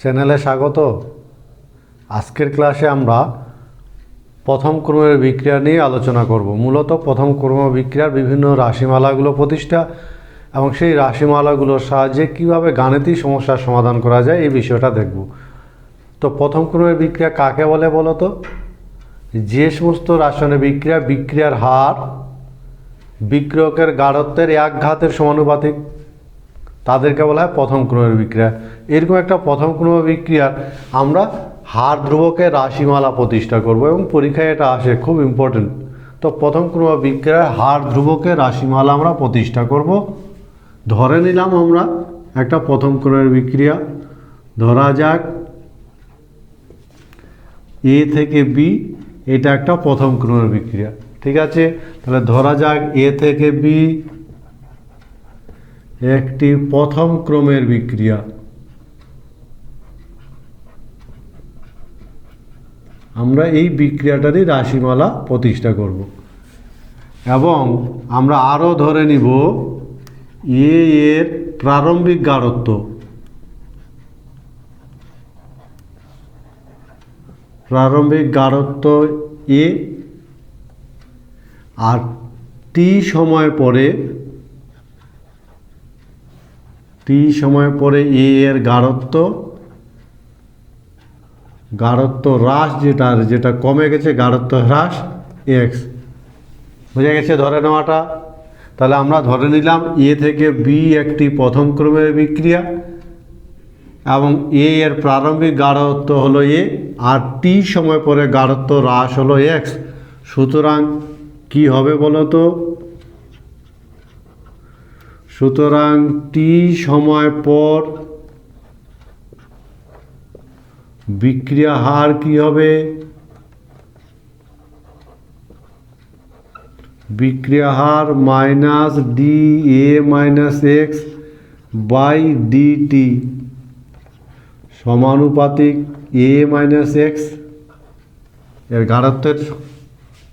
চ্যানেলে স্বাগত। আজকের ক্লাসে আমরা প্রথম ক্রমের বিক্রিয়া নিয়ে আলোচনা করব। মূলত প্রথম ক্রম বিক্রিয়ার বিভিন্ন রাশিমালাগুলো প্রতিষ্ঠা এবং সেই রাশিমালাগুলোর সাহায্যে কীভাবে গাণিতিক সমস্যার সমাধান করা যায় এই বিষয়টা দেখব। তো প্রথম ক্রমের বিক্রিয়া কাকে বলে বলো তো? যে সমস্ত রাসায়নিক বিক্রিয়ার হার বিক্রিয়কের গাঢ়ত্বের এক ঘাতের সমানুপাতিক তাদেরকে বলা হয় প্রথম ক্রমের বিক্রিয়া। এরকম একটা প্রথম ক্রমের বিক্রিয়ার আমরা হার ধ্রুবকের রাশিমালা প্রতিষ্ঠা করব এবং পরীক্ষায় এটা আসে, খুব ইম্পর্টেন্ট। তো প্রথম ক্রমের বিক্রিয়ার হার ধ্রুবকের রাশিমালা আমরা প্রতিষ্ঠা করব। ধরে নিলাম আমরা একটা প্রথম ক্রমের বিক্রিয়া, ধরা যাক এ থেকে বি, এটা একটা প্রথম ক্রমের বিক্রিয়া, ঠিক আছে? তাহলে ধরা যাক এ থেকে বি একটি প্রথম ক্রমের বিক্রিয়া। আমরা এই বিক্রিয়াটারই রাশিমালা প্রতিষ্ঠা করব এবং আমরা আরও ধরে নিব এ এর প্রারম্ভিক গাঢ়ত্ব, এ, আর টি সময় পরে এ এর গাঢ়ত্ব হ্রাস, যেটা কমে গেছে, গাঢ়ত্ব হ্রাস এক্স। বুঝে গেছে ধরে নেওয়াটা? তাহলে আমরা ধরে নিলাম এ থেকে বি একটি প্রথম ক্রমের বিক্রিয়া এবং এ এর প্রারম্ভিক গাঢ়ত্ব হলো এ আর টি সময় পরে গাঢ়ত্ব হ্রাস হলো এক্স। সুতরাং কি হবে বলো তো? সুতরাং টি সময় পর বিক্রিয়া হার কি হবে? বিক্রিয়া হার minus D A minus x by DT সমানুপাতিক এ মাইনাস এক্স এর গাঢ়ত্বের।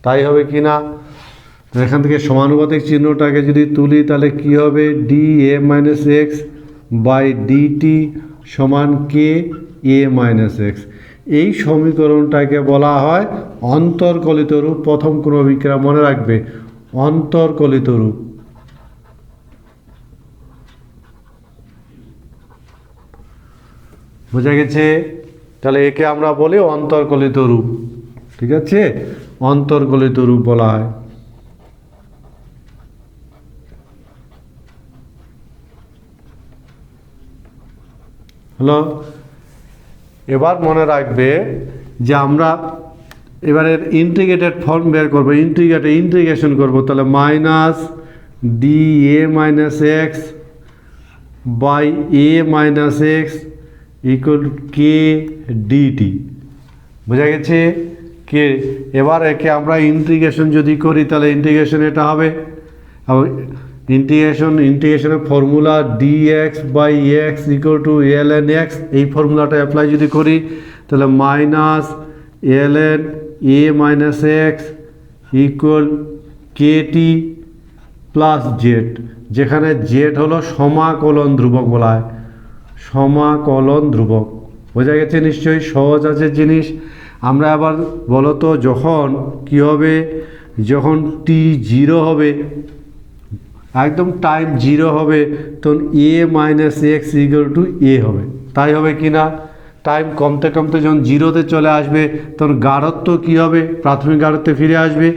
তাই হবে কি না? এখান থেকে সমানুপাতিক চিহ্নটাকে যদি তুলি তাহলে কি হবে? D A minus x by DT সমান কে এ মাইনাস এক্স। এই সমীকরণটাকে বলা হয় অন্তর্কলিত রূপ প্রথম ক্রম বিক্রিয়া। মনে রাখবে, অন্তর্কলিত রূপ। বোঝা গেছে? তাহলে একে আমরা বলি অন্তর্কলিত রূপ, ঠিক আছে? অন্তর্কলিত রূপ বলা হয়। হ্যালো, এবার মনে রাখবে যে আমরা এবারের ইন্টিগ্রেটেড ফর্ম বের করবো, ইন্টিগ্রেশন করবো। তাহলে minus D A minus x by A minus x equal K DT. বোঝা গেছে? কে। এবার একে আমরা ইন্টিগ্রেশন যদি করি তাহলে ইন্টিগ্রেশন এটা হবে, ইন্টিগ্রেশনের formula D X by X equal to L N X. এই ফর্মুলাটা অ্যাপ্লাই যদি করি তাহলে minus L N A minus x equal K T plus Z, যেখানে জেড হলো সমাকলন ধ্রুবক বলা হয়, সমাকলন ধ্রুবক। বোঝা গেছে নিশ্চয়ই? সহজ আছে জিনিস। আমরা আবার বলো তো, যখন কি হবে? যখন টি 0 হবে, একদম টাইম 0 হবে, তখন এ মাইনাস এক্স ইকুয়াল টু এ হবে। তাই হবে কি না? টাইম কমতে কমতে যখন 0-তে চলে আসবে তখন গাঢ়ত্ব কি হবে? প্রাথমিক গাঢ়ত্বে ফিরে আসবে।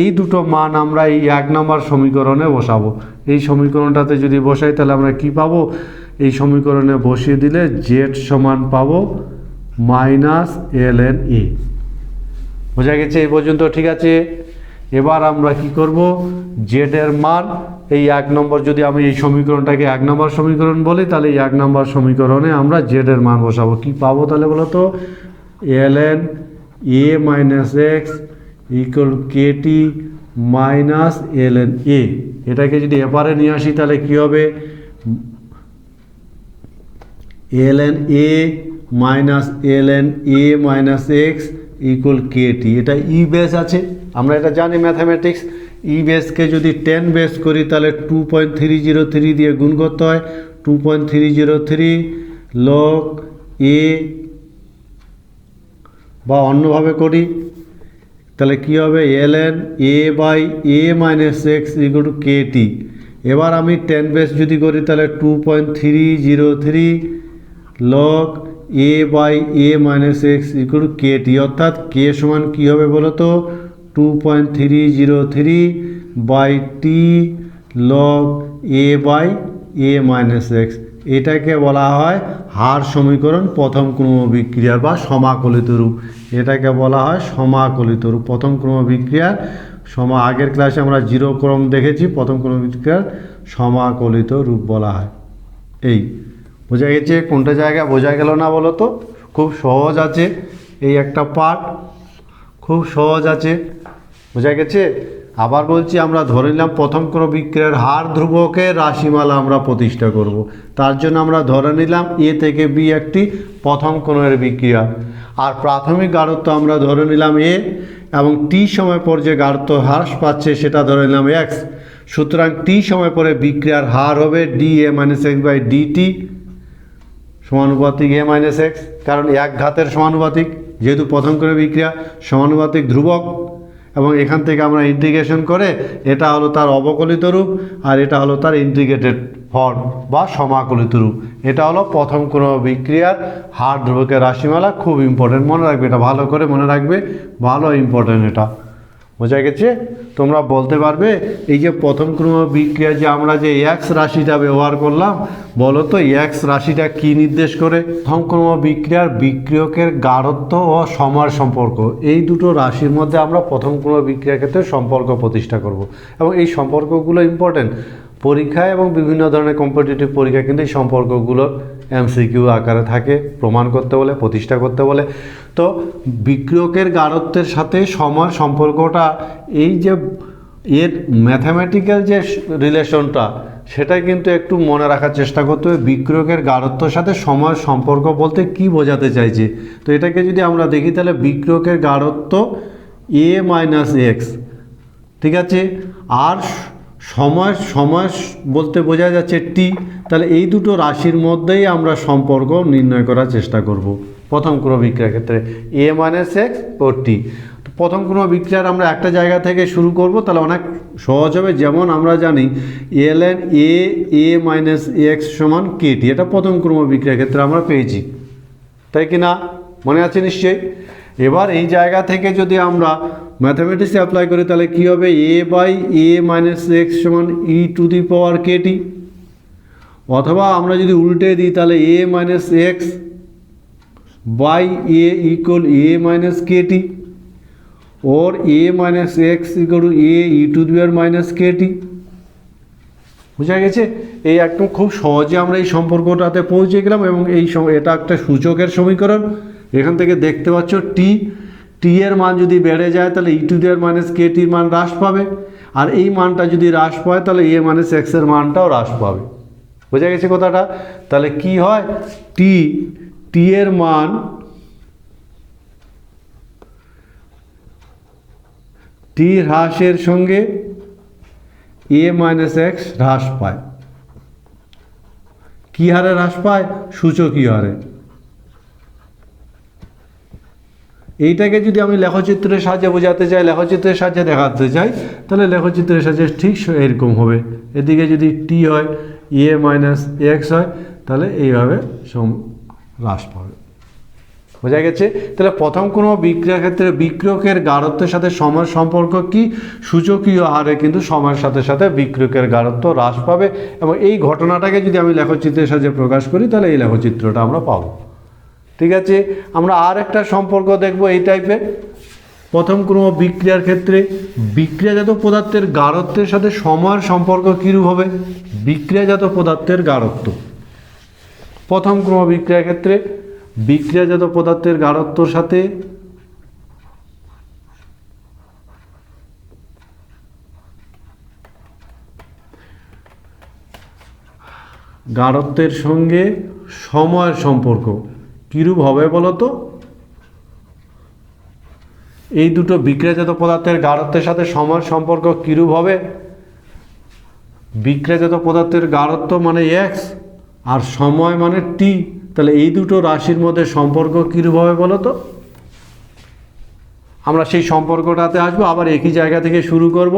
এই দুটো মান আমরা এই 1 নম্বর সমীকরণে বসাবো। এই সমীকরণটাতে যদি বসাই তাহলে আমরা কি পাবো? এই সমীকরণে বসিয়ে দিলে জেড সমান পাবো মাইনাস এল এন এ। বোঝা গেছে এই পর্যন্ত? ঠিক আছে। এবার আমরা কি করব? জেড এর মান এই 1 নম্বর, যদি আমি এই সমীকরণটাকে 1 নম্বর সমীকরণ বলি তাহলে এই 1 নম্বর সমীকরণে আমরা জেড এর মান বসাবো। কি পাবো তাহলে বলো তো? L N A minus x equal K T minus L N A. এটাকে যদি এপারে নিয়ে আসি তাহলে কি হবে? L N A minus L N A minus x equal K T. এটা ই বেস আছে, আমরা এটা জানি ম্যাথামেটিক্স। ই বেসকে যদি 10 বেস করি তাহলে 2.303 দিয়ে গুণ করতে হয়। 2.303 লগ এ, বা অন্যভাবে করি তাহলে কী হবে ln a by a minus x equal to k t. এবার আমি 10 বেস যদি করি তাহলে 2.303 log a by a minus x equal to k t, অর্থাৎ কে সমান কী হবে বলো তো 2.303 by t log a by a minus x. এটাকে বলা হয় হার সমীকরণ প্রথম ক্রমবিক্রিয়ার বা সমাকলিত রূপ। এটাকে বলা হয় সমাকলিত রূপ, প্রথম ক্রমবিক্রিয়ার আগের ক্লাসে আমরা জিরো ক্রম দেখেছি, প্রথম ক্রমবিক্রিয়ার সমাকলিত রূপ বলা হয়। এই বোঝা গেছে? কোনটা জায়গা বোঝা গেল না বলো তো? খুব সহজ আছে, এই একটা পার্ট খুব সহজ আছে, বোঝা গেছে? আবার বলছি, আমরা ধরে নিলাম প্রথম ক্রমবিক্রিয়ার হার ধ্রুবকের রাশিমালা আমরা প্রতিষ্ঠা করব। তার জন্য আমরা ধরে নিলাম এ থেকে বি একটি প্রথম ক্রমের বিক্রিয়া, আর প্রাথমিক গাঢ়ত্ব আমরা ধরে নিলাম এ, এবং টি সময় পর যে গাঢ়ত্ব হ্রাস পাচ্ছে সেটা ধরে নিলাম এক্স। সুতরাং টি সময় পরে বিক্রিয়ার হার হবে D A minus x by DT সমানুপাতিক এ মাইনাস এক্স, কারণ এক ঘাতের সমানুপাতিক, যেহেতু প্রথম ক্রমের বিক্রিয়া সমানুপাতিক ধ্রুবক, এবং এখান থেকে আমরা ইন্টিগ্রেশন করে এটা হলো তার অবকলিত রূপ, আর এটা হলো তার ইন্টিগ্রেটেড ফর্ম বা সমাকলিত রূপ। এটা হলো প্রথম ক্রমবিক্রিয়ার হার ধ্রুবকের রাশিমালা। খুব ইম্পর্টেন্ট, মনে রাখবে, এটা ভালো করে মনে রাখবে, ভালো ইম্পর্টেন্ট। এটা বোঝা গেছে? তোমরা বলতে পারবে এই যে প্রথম ক্রমবিক্রিয়া যে আমরা যে এক্স রাশিটা ব্যবহার করলাম, বলো তো এক্স রাশিটা কি নির্দেশ করে? প্রথম ক্রমবিক্রিয়ার বিক্রিয়কের গাঢ়ত্ব ও সময়ের সম্পর্ক, এই দুটো রাশির মধ্যে আমরা প্রথম ক্রমবিক্রিয়ার ক্ষেত্রে সম্পর্ক প্রতিষ্ঠা করব, এবং এই সম্পর্কগুলো ইম্পর্টেন্ট পরীক্ষায় এবং বিভিন্ন ধরনের কম্পিটিটিভ পরীক্ষা কিন্তু এই সম্পর্কগুলো এমসিকিউ আকারে থাকে, প্রমাণ করতে বলে, প্রতিষ্ঠা করতে বলে। তো বিক্রিয়কের গাঢ়ত্বের সাথে সময়ের সম্পর্কটা, এই যে এর ম্যাথামেটিক্যাল যে রিলেশনটা, সেটা কিন্তু একটু মনে রাখার চেষ্টা করতে হবে। বিক্রিয়কের গাঢ়ত্বের সাথে সময়ের সম্পর্ক বলতে কি বোঝাতে চাইছে? তো এটাকে যদি আমরা দেখি তাহলে বিক্রিয়কের গাঢ়ত্ব এ মাইনাস এক্স, ঠিক আছে, আর সময় বলতে বোঝা যাচ্ছে টি। তাহলে এই দুটো রাশির মধ্যেই আমরা সম্পর্ক নির্ণয় করার চেষ্টা করব প্রথম ক্রমবিক্রিয়ার ক্ষেত্রে, এ মাইনাস এক্স ও টি। প্রথম ক্রমবিক্রিয়ার আমরা একটা জায়গা থেকে শুরু করব, তাহলে অনেক সহজ হবে। যেমন আমরা জানি ln এ মাইনাস এক্স সমান কে টি, এটা প্রথম ক্রমবিক্রিয়ার ক্ষেত্রে আমরা পেয়েছি, তাই কি না? মনে আছে নিশ্চয়ই। এবার এই জায়গা থেকে যদি আমরা ম্যাথামেটিক্সে অ্যাপ্লাই করি তাহলে কী হবে? এ বাই এ মাইনাস এক্স সমান ই টু দি পাওয়ার কে টি, অথবা আমরা যদি উল্টে দিই তাহলে a minus x by a equal a minus k t, or a minus x equal to a e to the power minus k t. বুঝা গেছে? এই একদম খুব সহজে আমরা এই সম্পর্কটাতে পৌঁছে গেলাম, এবং এটা একটা সূচকের সমীকরণ। এখান থেকে দেখতে পাচ্ছ টি এর মান যদি বেড়ে যায় তাহলে e to the power minus কে টির মান হ্রাস পাবে, আর এই মানটা যদি হ্রাস পায় তাহলে এ মাইনাস এক্সের মানটাও হ্রাস পাবে। বোঝা গেছে কথাটা? তাহলে কি হয়? টি এর মান টি হ্রাসের সঙ্গে এ মাইনাস এক্স হ্রাস পায়। কি হারে হ্রাস পায়? সূচকীয় হারে। এইটাকে যদি আমি লেখচিত্রের সাহায্যে বোঝাতে চাই, লেখচিত্রের সাহায্যে দেখাতে চাই, তাহলে লেখচিত্রের সাহায্যে ঠিক এরকম হবে। এদিকে যদি টি হয়, এ মাইনাস এক্স হয়, তাহলে এইভাবে হ্রাস পাবে। বোঝা গেছে? তাহলে প্রথম কোনো বিক্রিয়ার ক্ষেত্রে বিক্রিয়কের গাঢ়ত্বের সাথে সময়ের সম্পর্ক কি? সূচকীয় হারে কিন্তু সময়ের সাথে সাথে বিক্রিয়কের গাঢ়ত্ব হ্রাস পাবে, এবং এই ঘটনাটাকে যদি আমি লেখচিত্রের সাহায্যে প্রকাশ করি তাহলে এই লেখচিত্রটা আমরা পাবো। ঠিক আছে? আমরা আর একটা সম্পর্ক দেখব এই টাইপের। প্রথম ক্রম বিক্রিয়ার ক্ষেত্রে বিক্রিয়াজাত পদার্থের গাঢ়ত্বের সাথে সময়ের সম্পর্ক কীরূপ হবে? বিক্রিয়াজাত পদার্থের গাঢ়ত্ব, প্রথম ক্রম বিক্রিয়ার ক্ষেত্রে বিক্রিয়াজাত পদার্থের গাঢ়ত্বর সাথে গাঢ়ত্বের সঙ্গে সময়ের সম্পর্ক কীরূপ হবে বলো তো? এই দুটো বিক্রিয়াজাত পদার্থের গাঢ়ত্বের সাথে সময়ের সম্পর্ক কীরূপ হবে? বিক্রিয়াজাত পদার্থের গাঢ়ত্ব মানে এক্স আর সময় মানে টি। তাহলে এই দুটো রাশির মধ্যে সম্পর্ক কীরূপ হবে বলো তো? আমরা সেই সম্পর্কটাতে আসবো, আবার একই জায়গা থেকে শুরু করব।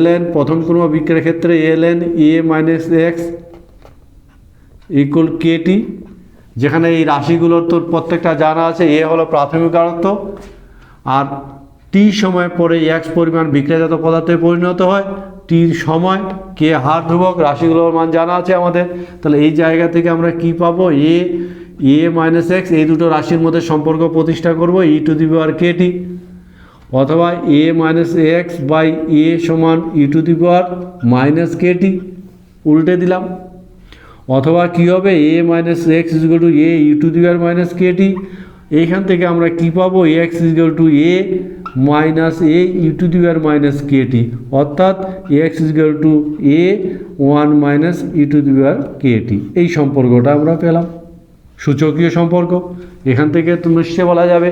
ln প্রথম ক্রম বিক্রিয়ার ক্ষেত্রে ln a minus x equal KT, যেখানে এই রাশিগুলোর তোর প্রত্যেকটা জানা আছে। এ হলো প্রাথমিক গাঢ়ত্ব, আর টি সময় পরে এক্স পরিমাণ বিক্রিয়াজাত পদার্থে পরিণত হয়, টির সময় কে হার ধ্রুবক, রাশিগুলোর মান জানা আছে আমাদের। তাহলে এই জায়গা থেকে আমরা কি পাবো? এ মাইনাস এক্স, এই দুটো রাশির মধ্যে সম্পর্ক প্রতিষ্ঠা করব ই টু দি পাওয়ার কেটি, অথবা a minus x by a সমান e to the power minus k t, উল্টে দিলাম। অথবা কী হবে? A minus x is equal to a e to the power minus k t. এইখান থেকে আমরা কি পাবো? X is equal to a minus a e to the power minus k t, অর্থাৎ x is equal to a one minus e to the power k t. এই সম্পর্কটা আমরা পেলাম, সূচকীয় সম্পর্ক। এখান থেকে তো নিশ্চয় বলা যাবে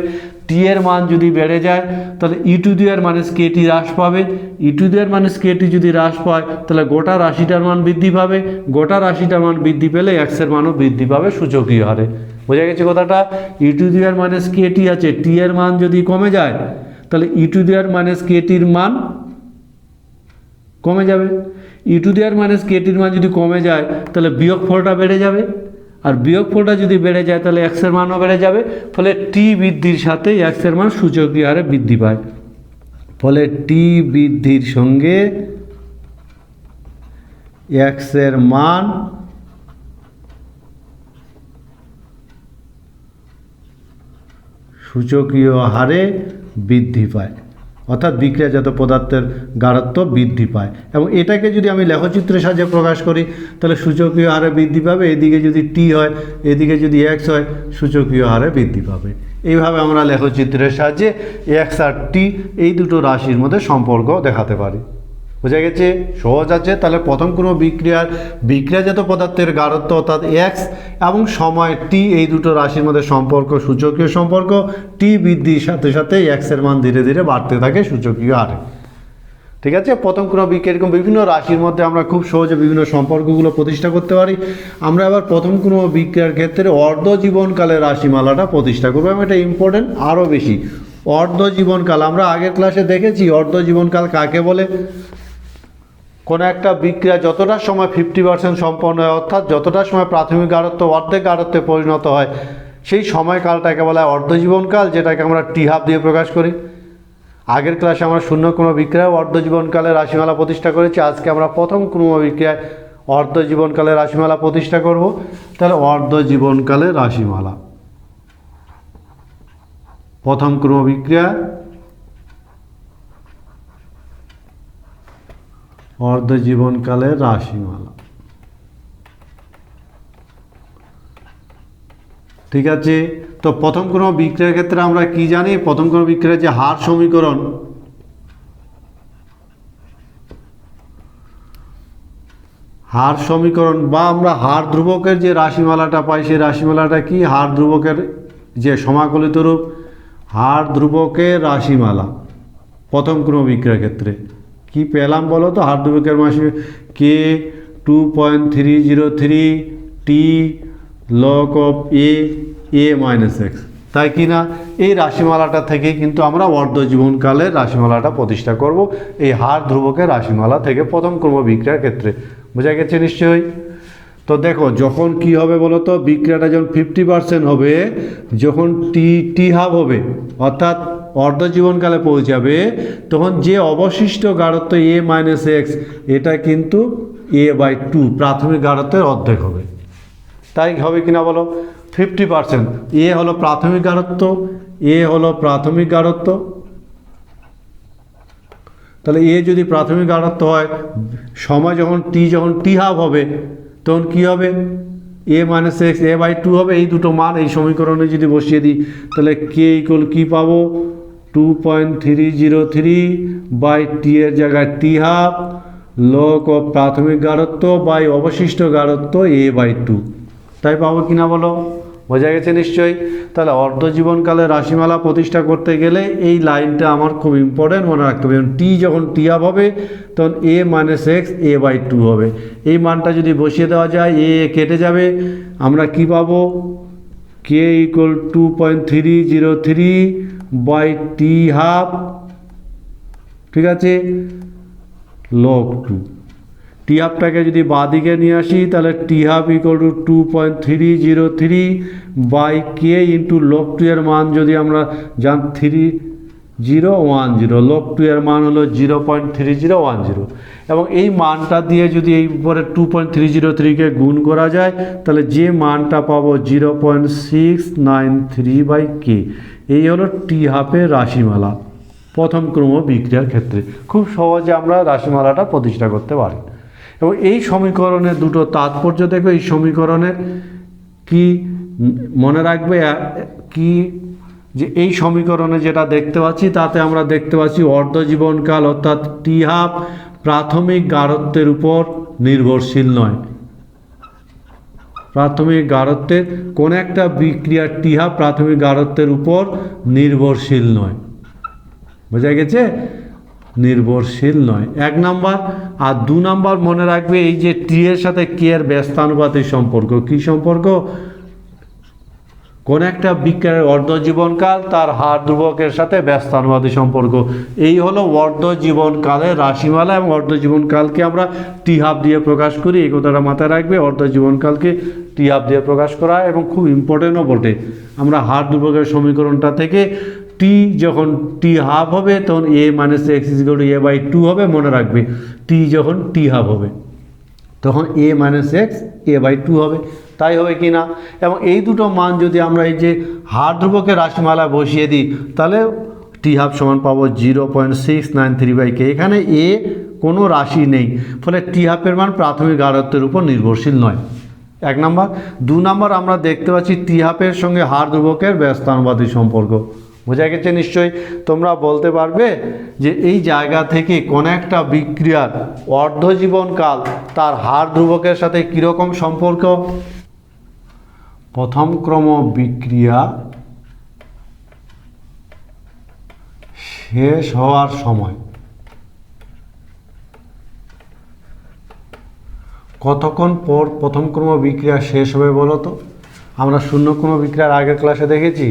টি এর মান যদি বেড়ে যায় তাহলে e to the power minus k t হ্রাস পাবে। E to the power minus k t যদি হ্রাস পায় তাহলে গোটা রাশিটার মান বৃদ্ধি পাবে, গোটা রাশিটার মান বৃদ্ধি পেলে এক্সের মানও বৃদ্ধি পাবে সূচকীয় হারে। বোঝা গেছে কথাটা? E to the power minus k t আছে, টি এর মান যদি কমে যায় তাহলে e to the power minus কেটির মান কমে যাবে। ই টু দি পাওয়ার মাইনাস কেটির মান যদি কমে যায় তাহলে বিয়োগফলটা বেড়ে যাবে, আর বিয়োগফলটা যদি বেড়ে যায় তাহলে এক্সের মানও বেড়ে যাবে। ফলে টি বৃদ্ধির সাথে এক্সের মান সূচকীয় হারে বৃদ্ধি পায়। ফলে টি বৃদ্ধির সঙ্গে এক্সের মান সূচকীয় হারে বৃদ্ধি পায়, অর্থাৎ বিক্রিয়াজাত পদার্থের গাঢ়ত্ব বৃদ্ধি পায়। এবং এটাকে যদি আমি লেখচিত্রের সাহায্যে প্রকাশ করি তাহলে সূচকীয় হারে বৃদ্ধি পাবে, এদিকে যদি টি হয় এদিকে যদি এক্স হয় সূচকীয় হারে বৃদ্ধি পাবে। এইভাবে আমরা লেখচিত্রের সাহায্যে এক্স আর টি এই দুটো রাশির মধ্যে সম্পর্ক দেখাতে পারি। বোঝা গেছে? সহজ আছে। তাহলে প্রথম কোনো বিক্রিয়াজাত পদার্থের গাঢ়ত্ব অর্থাৎ এক্স এবং সময় টি, এই দুটো রাশির মধ্যে সম্পর্ক সূচকীয় সম্পর্ক। টি বৃদ্ধির সাথে সাথে এক্সের মান ধীরে ধীরে বাড়তে থাকে সূচকীয় হারে। ঠিক আছে? প্রথম কোনো বিক্রিয়া এরকম বিভিন্ন রাশির মধ্যে আমরা খুব সহজে বিভিন্ন সম্পর্কগুলো প্রতিষ্ঠা করতে পারি। আমরা এবার প্রথম কোনো বিক্রিয়ার ক্ষেত্রে অর্ধ জীবনকালের রাশিমালাটা প্রতিষ্ঠা করবো, এবং এটা ইম্পর্টেন্ট আরও বেশি। অর্ধ জীবনকাল আমরা আগের ক্লাসে দেখেছি। অর্ধ জীবনকাল কাকে বলে? কোনো একটা বিক্রিয়া যতটা সময় 50% সম্পন্ন হয়, অর্থাৎ যতটা সময় প্রাথমিক গাঢ়ত্ব অর্ধেক গাঢ়ত্বে পরিণত হয়, সেই সময়কালটাকে বলা হয় অর্ধজীবনকাল, যেটাকে আমরা টি হাফ দিয়ে প্রকাশ করি। আগের ক্লাসে আমরা শূন্য ক্রম বিক্রিয়ায় অর্ধজীবনকালের রাশিমালা প্রতিষ্ঠা করেছি। আজকে আমরা প্রথম ক্রম বিক্রিয়ায় অর্ধজীবনকালের রাশিমালা প্রতিষ্ঠা করব। তাহলে অর্ধজীবনকালের রাশিমালা, প্রথম ক্রম বিক্রিয়া অর্ধজীবনকালের রাশিমালা। ঠিক আছে? তো প্রথম কোনো বিক্রিয়ার ক্ষেত্রে আমরা কি জানি? প্রথম কোনো বিক্রিয়ার যে হার সমীকরণ, হার সমীকরণ বা আমরা হার ধ্রুবকের যে রাশিমালাটা পাই সেই রাশিমালাটা কি? হার ধ্রুবকের যে সমাকলিত রূপ, হার ধ্রুবকের রাশিমালা প্রথম কোনো বিক্রিয়ার ক্ষেত্রে কি পেলাম বলো তো? হার ধ্রুবকের রাশি কে 2.303 t log of a minus x, তাই কি না? এই রাশিমালাটা থেকে কিন্তু আমরা অর্ধজীবনকালের রাশিমালাটা প্রতিষ্ঠা করব এই হার ধ্রুবকের রাশিমালা থেকে প্রথম ক্রম বিক্রিয়ার ক্ষেত্রে। বোঝা গেছে নিশ্চয়ই? তো দেখো যখন কি হবে বলো তো? বিক্রিয়াটা যখন 50% হবে, যখন টি হাফ হবে অর্থাৎ অর্ধজীবনকালে পৌঁছাবে, তখন যে অবশিষ্ট গাঢ়ত্ব এ মাইনাস এক্স, এটা কিন্তু a/2 প্রাথমিক গাঢ়ত্বের অর্ধেক হবে। তাই হবে কিনা বলো? 50% এ হলো প্রাথমিক গাঢ়ত্ব, এ হলো প্রাথমিক গাঢ়ত্ব। তাহলে এ যদি প্রাথমিক গাঢ়ত্ব হয়, সময় যখন টি হাফ হবে তখন কি হবে? এ মাইনাস এক্স a/2 হবে। এই দুটো মান এই সমীকরণে যদি বসিয়ে দিই তাহলে কে ইকুয়াল কি পাবো? 2.303 বাই টি এর জায়গায় টি হাফ লগ অফ প্রাথমিক গাঢ়ত্ব বাই অবশিষ্ট গাঢ়ত্ব a/2, তাই পাবো কিনা বলো? বোঝা গেছে নিশ্চয়ই। তাহলে অর্ধজীবনকালে রাশিমালা প্রতিষ্ঠা করতে গেলে এই লাইনটা আমার খুব ইম্পর্টেন্ট, মনে রাখতে হবে। টি যখন টি হাফ হবে তখন a মাইনাস এক্স a/2 হবে। এই মানটা যদি বসিয়ে দেওয়া যায় এ কেটে যাবে, আমরা কি পাবো, k = 2.303 বাই টি হাফ, ঠিক আছে, log 2। টি হাফটাকে যদি বাঁদিকে নিয়ে আসি তাহলে t half = 2.303 by k into log 2 এর মান যদি আমরা 3010, log 2 এর মান হলো 0.3010, এবং এই মানটা দিয়ে যদি এই উপরে 2.303 কে গুণ করা যায় তাহলে যে মানটা পাবো 0.693 বাই কে। এই হলো টি হাফের রাশিমালা প্রথম ক্রম বিক্রিয়ার ক্ষেত্রে। খুব সহজে আমরা রাশিমালাটা প্রতিষ্ঠা করতে পারি। এবং এই সমীকরণের দুটো তাৎপর্য দেখো, এই সমীকরণের কি মনে রাখবে কি, যে এই সমীকরণে যেটা দেখতে পাচ্ছি তাতে আমরা দেখতে পাচ্ছি অর্ধজীবনকাল অর্থাৎ টি হাফ প্রাথমিক গাঢ়ত্বের উপর নির্ভরশীল নয়। প্রাথমিক গাঢ়ত্বের কোন একটা বিক্রিয়ার টি হাফ প্রাথমিক গাঢ়ত্বের উপর নির্ভরশীল নয়। বোঝা গেছে, নির্ভরশীল নয়, 1 নাম্বার। আর 2 নাম্বার মনে রাখবে এই যে টি এর সাথে কে এর ব্যস্তানুপাতিক সম্পর্ক। কি সম্পর্ক, কোন একটা বিক্রিয়ার অর্ধজীবনকাল তার হার ধ্রুবকের সাথে ব্যস্তানুপাতিক সম্পর্ক। এই হলো অর্ধজীবনকালের রাশিমালা, এবং অর্ধজীবনকালকে আমরা টি হাফ দিয়ে প্রকাশ করি। এই কথাটা মাথায় রাখবে, অর্ধজীবনকালকে টি হাফ দিয়ে প্রকাশ করা হয়, এবং খুব ইম্পর্টেন্টও বটে। আমরা হার ধ্রুবকের সমীকরণটা থেকে টি যখন টি হাফ হবে তখন a মাইনাস এক্স = a/2 হবে, মনে রাখবে। টি যখন টি হাফ হবে তখন a মাইনাস এক্স a/2 হবে, তাই হবে কি না। এবং এই দুটো মান যদি আমরা এই যে হার ধ্রুবকের রাশিমালা বসিয়ে দিই তাহলে টি হাফ সমান পাবো 0.693 বাই কে। এখানে এ কোনো রাশি নেই, ফলে টি হাফের মান প্রাথমিক গাঢ়ত্বের উপর নির্ভরশীল নয়, 1 নাম্বার। 2 নাম্বার আমরা দেখতে পাচ্ছি টি হাফের সঙ্গে হার ধ্রুবকের ব্যস্তানুপাতিক সম্পর্ক। বোঝা গেছে নিশ্চয়ই। তোমরা বলতে পারবে যে এই জায়গা থেকে কোন একটা বিক্রিয়ার অর্ধজীবনকাল তার হার ধ্রুবকের সাথে কীরকম সম্পর্ক। প্রথম ক্রম বিক্রিয়া শেষ হওয়ার সময় কতক্ষণ পর প্রথম ক্রম বিক্রিয়া শেষ হবে বলো তো। আমরা শূন্যক্রম বিক্রিয়ার আগের ক্লাসে দেখেছি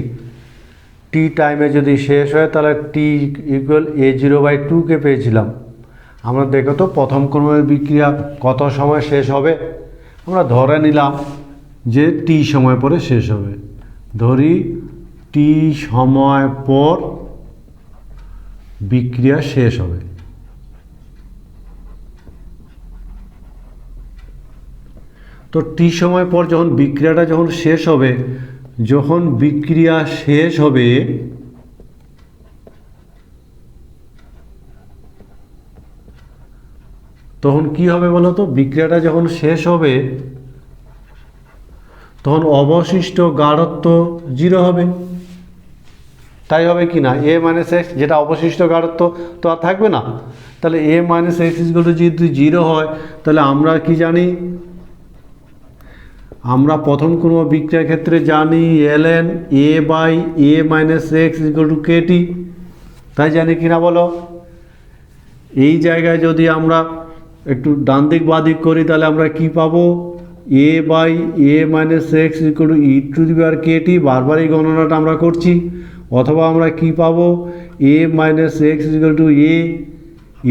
টি টাইমে যদি শেষ হয় তাহলে টি = a0/2 কে পেয়েছিলাম। আমরা দেখো তো প্রথম ক্রমের বিক্রিয়া কত সময় শেষ হবে। আমরা ধরে নিলাম যে টি সময় পরে শেষ হবে, ধরি টি সময় পর বিক্রিয়া শেষ হবে। তো টি সময় পর যখন বিক্রিয়াটা যখন শেষ হবে, যখন বিক্রিয়া শেষ হবে তখন কি হবে বলো তো। বিক্রিয়াটা যখন শেষ হবে তখন অবশিষ্ট গাঢ়ত্ব 0 হবে, তাই হবে কি না। a মাইনাস এক্স যেটা অবশিষ্ট গাঢ়ত্ব তো আর থাকবে না, তাহলে a মাইনাস এক্স যদি 0 হয় তাহলে আমরা কি জানি, আমরা প্রথম ক্রম বিক্রিয়ার ক্ষেত্রে জানি ln a/a minus x = kt, তাই জানি কিনা বলো। এই জায়গায় যদি আমরা একটু ডান দিক বাঁ দিক করি তাহলে আমরা কি পাবো, a/a মাইনাস এক্স = e⁻kt, বারবার এই গণনাটা আমরা করছি। অথবা আমরা কি পাবো, a minus x = a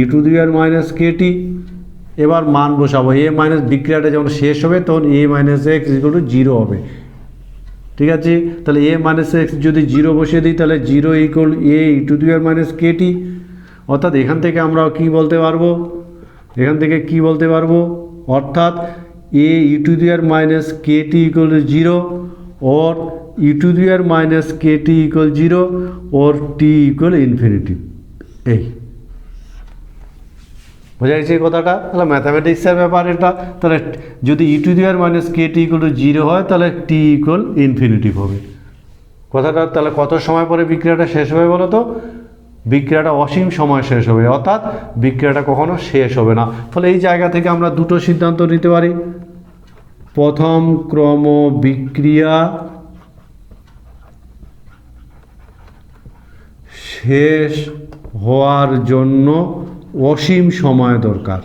e⁻kt। এবার মান বসাবো, a মাইনাস বিক্রিয়াটা যখন শেষ হবে তখন a মাইনাস এক্স = 0 হবে, ঠিক আছে। তাহলে a মাইনাস এক্স যদি 0 বসিয়ে দিই তাহলে 0 = a e⁻kt। অর্থাৎ এখান থেকে আমরা কি বলতে পারবো, অর্থাৎ a e⁻kt = 0 or e⁻kt = 0 or t = ∞। এই বোঝা গেছে এই কথাটা। তাহলে ম্যাথামেটিক্সের ব্যাপার এটা। তাহলে যদি e⁻kt = 0 হয় তাহলে t = হবে কথাটা। তাহলে কত সময় পরে বিক্রিয়াটা শেষ হবে বলো তো। বিক্রিয়াটা অসীম সময় শেষ হবে, অর্থাৎ বিক্রিয়াটা কখনো শেষ হবে না। ফলে এই জায়গা থেকে আমরা দুটো সিদ্ধান্ত নিতে পারি। প্রথম ক্রম বিক্রিয়া শেষ হওয়ার জন্য অসীম সময় দরকার।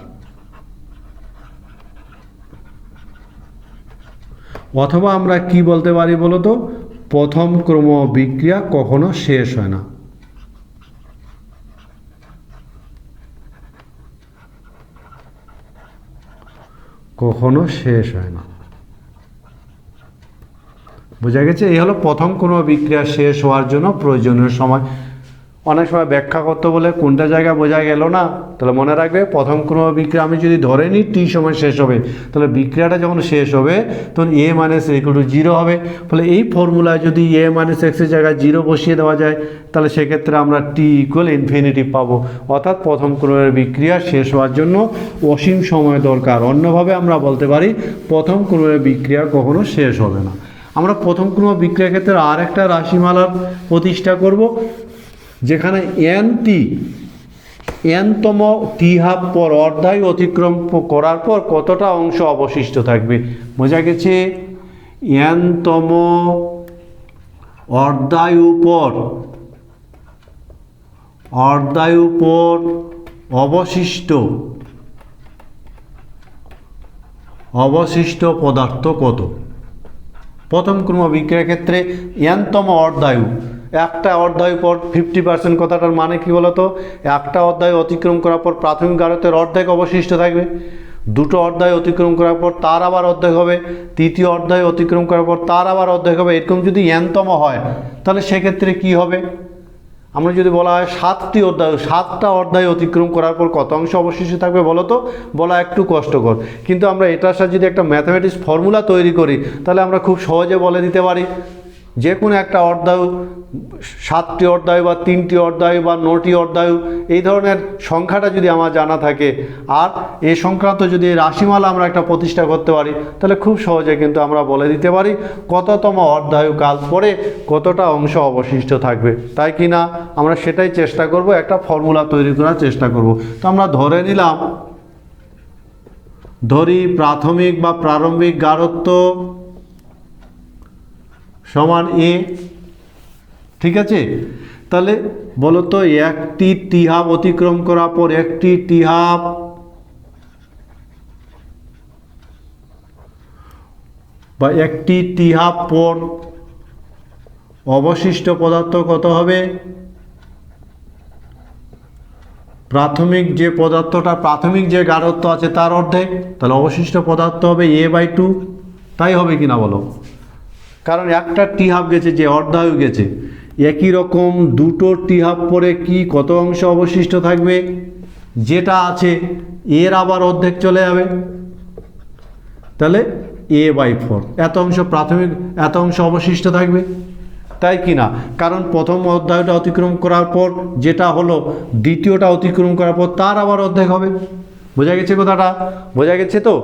অথবা আমরা কি বলতে পারি বলো তো, প্রথম ক্রম বিক্রিয়া কখনো শেষ হয় না। কখনো শেষ হয় না। বোঝা গেছে? এই হলো প্রথম কোনো বিক্রিয়া শেষ হওয়ার জন্য প্রয়োজনীয় সময়। অনেক সময় ব্যাখ্যা করতে বলে কোনটা জায়গা বোঝা গেল না, তাহলে মনে রাখবে প্রথম কোনো বিক্রিয়া আমি যদি ধরে নিই টি সময় শেষ হবে, তাহলে বিক্রিয়াটা যখন শেষ হবে তখন এ মাইনাস ইকুয়াল টু জিরো হবে। ফলে এই ফর্মুলায় যদি এ মাইনাস এক্সের জায়গায় জিরো বসিয়ে দেওয়া যায়, তাহলে সেক্ষেত্রে আমরা টি ইকুয়াল ইনফিনিটি পাবো। অর্থাৎ প্রথম ক্রমের বিক্রিয়া শেষ হওয়ার জন্য অসীম সময় দরকার। অন্যভাবে আমরা বলতে পারি প্রথম ক্রমের বিক্রিয়া কখনো শেষ হবে না। আমরা প্রথম ক্রম বিক্রিয়ার ক্ষেত্রে আর একটা রাশিমালার প্রতিষ্ঠা করব, যেখানে এনতম টি হাফ পর অর্ধায়ু অতিক্রম করার পর কতটা অংশ অবশিষ্ট থাকবে। বোঝা গেছে? এনতম অর্ধায়ু পর অবশিষ্ট পদার্থ কত। প্রথম ক্রম বিক্রিয়ার ক্ষেত্রে এনতম অর্ধায়ু, একটা অর্ধায়ু পর 50%, কথাটার মানে কি বলতো, একটা অর্ধায়ু অতিক্রম করার পর প্রাথমিক গাঢ়ত্বের অর্ধেক অবশিষ্ট থাকবে, দুটো অর্ধায়ু অতিক্রম করার পর তার আবার অর্ধেক হবে, তৃতীয় অর্ধায়ু অতিক্রম করার পর তার আবার অর্ধেক হবে। এরকম যদি এনতম হয় তাহলে সেক্ষেত্রে কি হবে, আমরা যদি বলা হয় 7টা অর্ধায়ু অতিক্রম করার পর কত অংশ অবশিষ্ট থাকবে বলো তো, বলা একটু কষ্টকর। কিন্তু আমরা এটার সাথে যদি একটা ম্যাথামেটিক্স ফর্মুলা তৈরি করি, তাহলে আমরা খুব সহজে বলে দিতে পারি যে কোনো একটা অর্ধায়ু, 7টি অর্ধায়ু বা 3টি অর্ধায়ু বা 9টি অর্ধায়ু, এই ধরনের সংখ্যাটা যদি আমার জানা থাকে আর এই সংক্রান্ত যদি রাশিমালা আমরা একটা প্রতিষ্ঠা করতে পারি, তাহলে খুব সহজে কিন্তু আমরা বলে দিতে পারি কততম অর্ধায়ু কাল পরে কতটা অংশ অবশিষ্ট থাকবে। তাই কি না? আমরা সেটাই চেষ্টা করব, একটা ফর্মুলা তৈরি করার চেষ্টা করব। তো আমরা ধরি প্রাথমিক বা প্রারম্ভিক গাঢ়ত্ব সমান এ। ঠিক আছে? তাহলে বলো তো, একটি টি হাফ অতিক্রম করার পর একটি টি হাফ বা একটি টি হাফ পর অবশিষ্ট পদার্থ কত হবে? প্রাথমিক যে পদার্থটা, প্রাথমিক যে গাঢ়ত্ব আছে তার অর্ধেক, তাহলে অবশিষ্ট পদার্থ হবে a/2। তাই হবে কি না বলো? কারণ একটা টি হাফ গেছে, যে অর্ধায়ু গেছে, একই রকম দুটো টি হাফ পরে কি কত অংশ অবশিষ্ট থাকবে, যেটা আছে এর আবার অর্ধেক চলে যাবে, তাহলে a/4 এত অংশ এত অংশ অবশিষ্ট থাকবে। তাই কি না? কারণ প্রথম অধ্যায়টা অতিক্রম করার পর যেটা হলো, দ্বিতীয়টা অতিক্রম করার পর তার আবার অর্ধেক হবে। বোঝা গেছে কথাটা? বোঝা গেছে তো?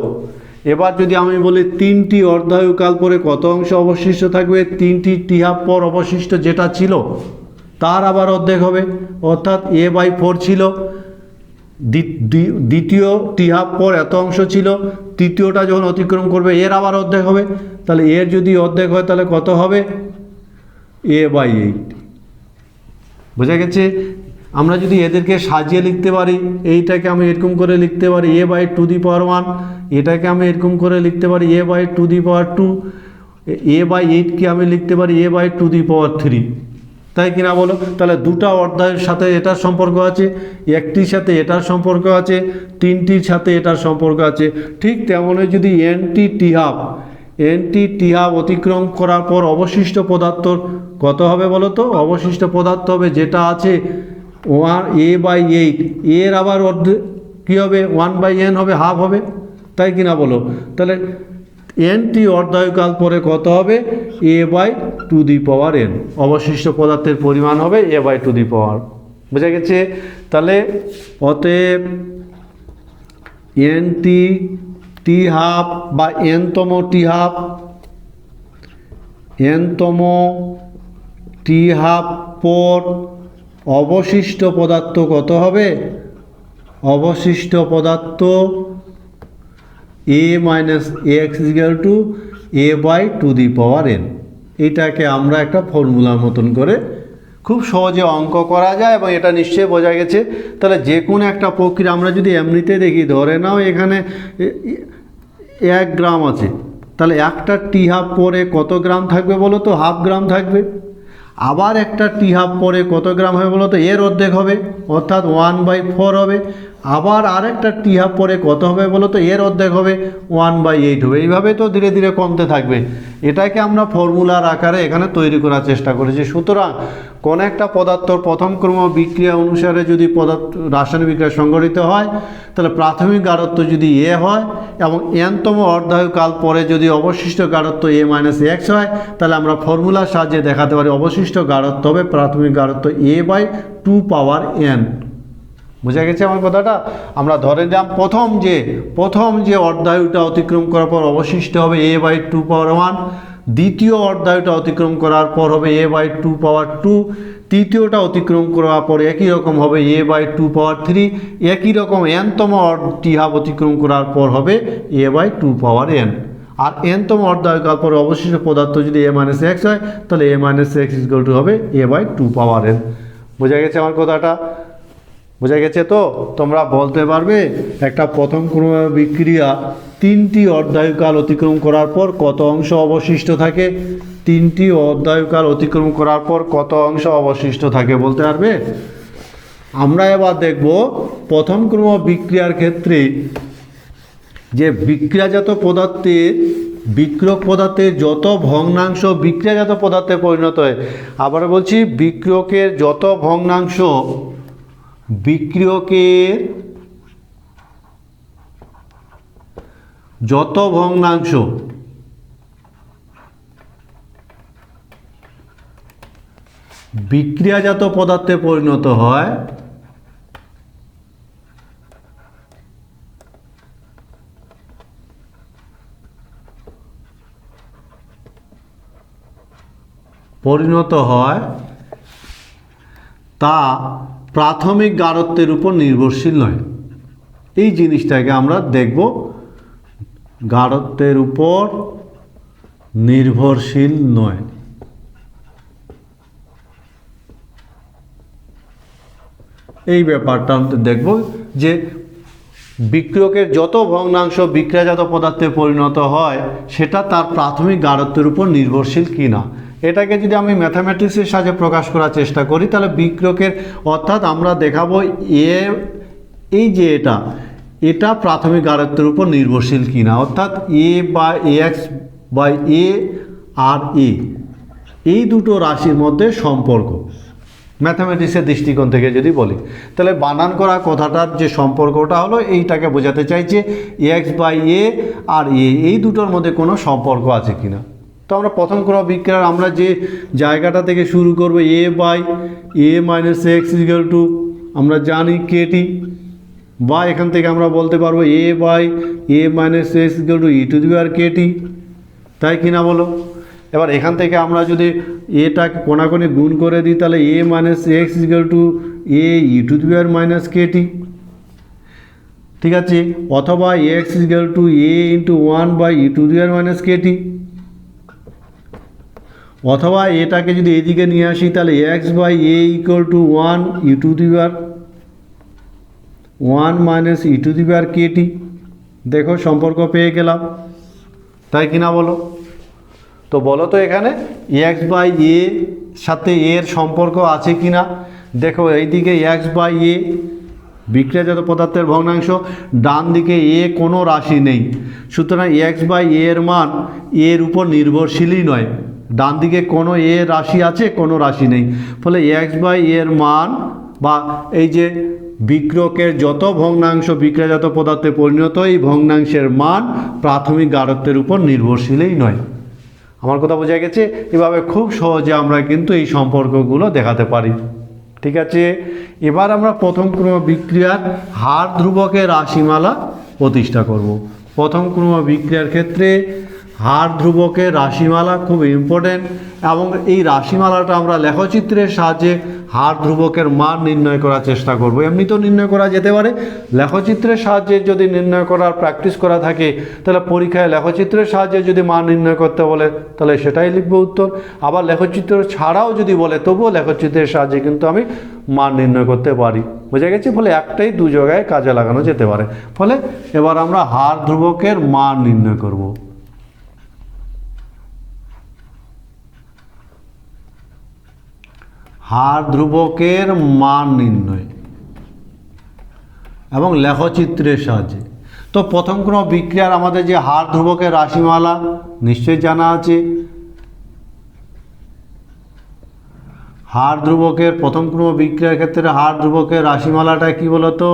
এবার যদি আমি বলি 3টি অর্ধায়ুকাল পরে কত অংশ অবশিষ্ট থাকবে, 3টি টি হাফ পর অবশিষ্ট যেটা ছিল তার আবার অর্ধেক হবে। অর্থাৎ a/4 ছিল, দ্বিতীয় টি হাফ পর এত অংশ ছিল, তৃতীয়টা যখন অতিক্রম করবে এর আবার অর্ধেক হবে। তাহলে এর যদি অর্ধেক হয় তাহলে কত হবে? a/8। বোঝা গেছে? আমরা যদি এদেরকে সাজিয়ে লিখতে পারি, এইটাকে আমি এরকম করে লিখতে পারি a/2, এটাকে আমি এরকম করে লিখতে পারি a/2, a/8কে আমি লিখতে পারি a/3। তাই কিনা বলো? তাহলে দুটা অর্ধায়ের সাথে এটার সম্পর্ক আছে, একটির সাথে এটার সম্পর্ক আছে, 3টির সাথে এটার সম্পর্ক আছে। ঠিক তেমনই যদি এনটি টি হাফ অতিক্রম করার পর অবশিষ্ট পদার্থ কত হবে বলো তো? অবশিষ্ট পদার্থ হবে যেটা আছে a/8, এর আবার অর্ধেক কী হবে? 1/n হবে, হাফ হবে। তাই কিনা বলো? তাহলে এনটি অর্ধায়ুকাল পরে কত হবে? a/2n। অবশিষ্ট পদার্থের পরিমাণ হবে a/2। বোঝা গেছে? তাহলে অতএব এনটি টি হাফ বা এনতম টি হাফ পর অবশিষ্ট পদার্থ কত হবে? অবশিষ্ট পদার্থ a-x = a/2n। এইটাকে আমরা একটা ফর্মুলার মতন করে খুব সহজে অঙ্ক করা যায় এবং এটা নিশ্চয়ই বোঝা গেছে। তাহলে যে কোনো একটা প্রক্রিয়া আমরা যদি এমনিতে দেখি, ধরে নাও এখানে 1 গ্রাম আছে, তাহলে একটা টি হাফ পরে কত গ্রাম থাকবে বলো তো? হাফ গ্রাম থাকবে। আবার একটা টি হাফ পরে কত গ্রাম হবে বলো তো? এর অর্ধেক হবে, অর্থাৎ 1/4 হবে। আবার আরেকটা টি হাফ পরে কত হবে বলো তো? এর অর্ধেক হবে, 1/8 হবে। এইভাবে তো ধীরে ধীরে কমতে থাকবে। এটাকে আমরা ফর্মুলার আকারে এখানে তৈরি করার চেষ্টা করেছি। সুতরাং কোন একটা পদার্থর প্রথম ক্রম বিক্রিয়া অনুসারে যদি রাসায়নিক বিক্রিয়া সংঘটিত হয়, তাহলে প্রাথমিক গাঢ়ত্ব যদি এ হয় এবং এনতম অর্ধায়ুকাল পরে যদি অবশিষ্ট গাঢ়ত্ব a - x হয়, তাহলে আমরা ফর্মুলার সাহায্যে দেখাতে পারি অবশিষ্ট গাঢ়ত্ব হবে প্রাথমিক গাঢ়ত্ব a/2n। বোঝা গেছে আমার কথাটা? আমরা ধরে নিলাম প্রথম যে অর্ধায়ুটা অতিক্রম করার পর অবশিষ্ট হবে a/2^1, দ্বিতীয় অর্ধায়ুটা অতিক্রম করার পর হবে a/2^2, তৃতীয়টা অতিক্রম করার পর একই রকম হবে a/2^3, একই রকম এনতম টি হাফ অতিক্রম করার পর হবে a/2n। আর এনতম অর্ধায়ুকাল পরে অবশিষ্ট পদার্থ যদি a - x হয়, তাহলে a - x হবে a/2n। বোঝা গেছে আমার কথাটা? বোঝা গেছে তো? তোমরা বলতে পারবে একটা প্রথম ক্রম বিক্রিয়া 3টি অর্ধায়ুকাল অতিক্রম করার পর কত অংশ অবশিষ্ট থাকে? 3টি অর্ধায়ুকাল অতিক্রম করার পর কত অংশ অবশিষ্ট থাকে বলতে পারবে? আমরা এবার দেখব প্রথম ক্রম বিক্রিয়ার ক্ষেত্রে যে বিক্রিয়াজাত পদার্থের বিক্রিয়ক পদার্থের যত ভগ্নাংশ বিক্রিয়াজাত পদার্থে পরিণত হয়। আবার বলছি, বিক্রিয়কের যত ভগ্নাংশ বিক্রিয়াজাত পদার্থে পরিণত হয়, তা প্রাথমিক গাঢ়ত্বের উপর নির্ভরশীল নয়। এই জিনিসটাকে আমরা দেখব, গাঢ়ত্বের উপর নির্ভরশীল নয়। এই ব্যাপারটা আমরা দেখব যে বিক্রিয়কের যত ভগ্নাংশ বিক্রিয়াজাত পদার্থে পরিণত হয় সেটা তার প্রাথমিক গাঢ়ত্বের উপর নির্ভরশীল কিনা। এটাকে যদি আমি ম্যাথামেটিক্সের সাহায্যে প্রকাশ করার চেষ্টা করি, তাহলে বিক্রিয়কের অর্থাৎ আমরা দেখাবো এই যে এটা প্রাথমিক গাঢ়ত্বের উপর নির্ভরশীল কিনা, অর্থাৎ a/x/a আর a এই দুটো রাশির মধ্যে সম্পর্ক। ম্যাথামেটিক্সের দৃষ্টিকোণ থেকে যদি বলি, তাহলে বানান করা কথাটার যে সম্পর্কটা হলো এইটাকে বোঝাতে চাইছে x/a আর a এই দুটোর মধ্যে কোনো সম্পর্ক আছে কিনা। তো আমরা প্রথম ক্রম বিক্রিয়ার আমরা যে জায়গাটা থেকে শুরু করব, a/a - x আমরা জানি kt, বা এখান থেকে আমরা বলতে পারবো a/a - x e⁻kt, তাই কিনা বলো? এবার এখান থেকে আমরা যদি এটাকে কোণাকোণি গুণ করে দিই, তাহলে a - x a e⁻kt, ঠিক আছে? অথবা x a × 1/e⁻kt, অথবা এটাকে যদি এদিকে নিয়ে আসি, তাহলে x/a = 1 - e⁻kt। দেখো সম্পর্ক পেয়ে গেলাম, তাই কিনা বলো? তো বলো তো এখানে x/a সাথে এর সম্পর্ক আছে কিনা। দেখো এইদিকে x/a বিক্রিয়াজাত পদার্থের ভগ্নাংশ, ডান দিকে a কোনো রাশি নেই, সুতরাং x/a এর মান এর উপর নির্ভরশীলই নয়। ডান দিকে কোনো a রাশি আছে? কোনো রাশি নেই। ফলে x/a এর মান বা এই যে বিক্রিয়কের যত ভগ্নাংশ বিক্রিয়াজাত পদার্থে পরিণত, এই ভগ্নাংশের মান প্রাথমিক গাঢ়ত্বের উপর নির্ভরশীলই নয়। আমার কথা বোঝা গেছে? এভাবে খুব সহজে আমরা কিন্তু এই সম্পর্কগুলো দেখাতে পারি। ঠিক আছে, এবার আমরা প্রথম ক্রম বিক্রিয়ার হার ধ্রুবকের রাশিমালা প্রতিষ্ঠা করব। প্রথম ক্রম বিক্রিয়ার ক্ষেত্রে হার ধ্রুবকের রাশিমালা খুব ইম্পর্টেন্ট, এবং এই রাশিমালাটা আমরা লেখচিত্রের সাহায্যে হার ধ্রুবকের মান নির্ণয় করার চেষ্টা করব। এমনিতেও নির্ণয় করা যেতে পারে, লেখচিত্রের সাহায্যে যদি নির্ণয় করার প্র্যাকটিস করা থাকে তাহলে পরীক্ষায় লেখচিত্রের সাহায্যে যদি মান নির্ণয় করতে বলে তাহলে সেটাই লিখব উত্তর। আবার লেখচিত্র ছাড়াও যদি বলে তবুও লেখচিত্রের সাহায্যে কিন্তু আমি মান নির্ণয় করতে পারি। বোঝা গেছে? ফলে একটাই দু জায়গায় কাজে লাগানো যেতে পারে। ফলে এবার আমরা হার ধ্রুবকের মান নির্ণয় করব। হার ধ্রুবকের মান নির্ণয় এবং লেখচিত্রের সাহায্যে। তো প্রথম ক্রম বিক্রিয়ার আমাদের যে হার ধ্রুবকের রাশিমালা নিশ্চয়ই জানা আছে। হার ধ্রুবকের প্রথম ক্রম বিক্রিয়ার ক্ষেত্রে হার ধ্রুবকের রাশিমালাটা কি বলতো?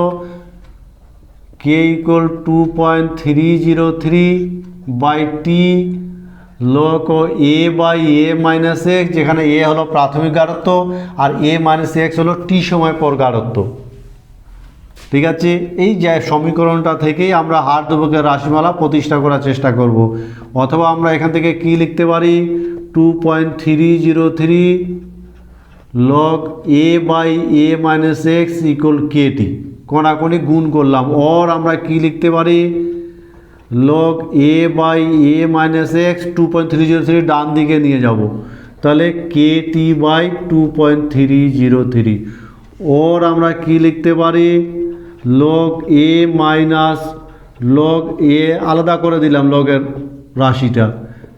k = 2.303/t log a by a minus x, যেখানে a হলো প্রাথমিক গাঢ়ত্ব আর a মাইনাস x হলো t সময় পর গাঢ়ত্ব। ঠিক আছে, এই যে সমীকরণটা থেকেই আমরা হার ধ্রুবকের রাশিমালা প্রতিষ্ঠা করার চেষ্টা করব। অথবা আমরা এখান থেকে কি লিখতে পারি? 2.303 log a by a minus x = kt। কোনাকুনি গুণ করলাম। অর আমরা কি লিখতে পারি? log a by a minus x 2.303 ডান দিকে নিয়ে যাব, তাহলে kt বাই 2.303। ওর আমরা কি লিখতে পারি? log a minus log a আলাদা করে দিলাম লগের রাশিটা,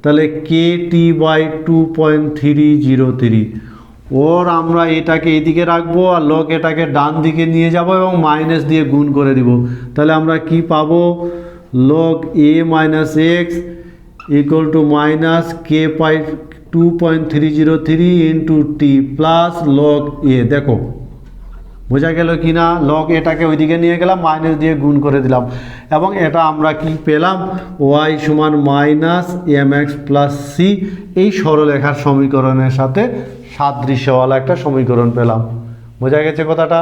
তাহলে kt বাই 2.303। ওর আমরা এটাকে এদিকে রাখবো আর লগ এটাকে ডান দিকে নিয়ে যাব এবং মাইনাস দিয়ে গুণ করে দিব। তাহলে আমরা কি পাবো? log a minus x equal to minus k by 2.303 into T plus log a। দেখো বোঝা গেল কি না? লগ এটাকে ওইদিকে নিয়ে গেলাম, মাইনাস দিয়ে গুণ করে দিলাম, এবং এটা আমরা কি পেলাম? y সমান মাইনাস mx প্লাস c। এই সরলরেখার সমীকরণের সাথে সাদৃশ্যওয়ালা একটা সমীকরণ পেলাম। বোঝা গেছে কথাটা?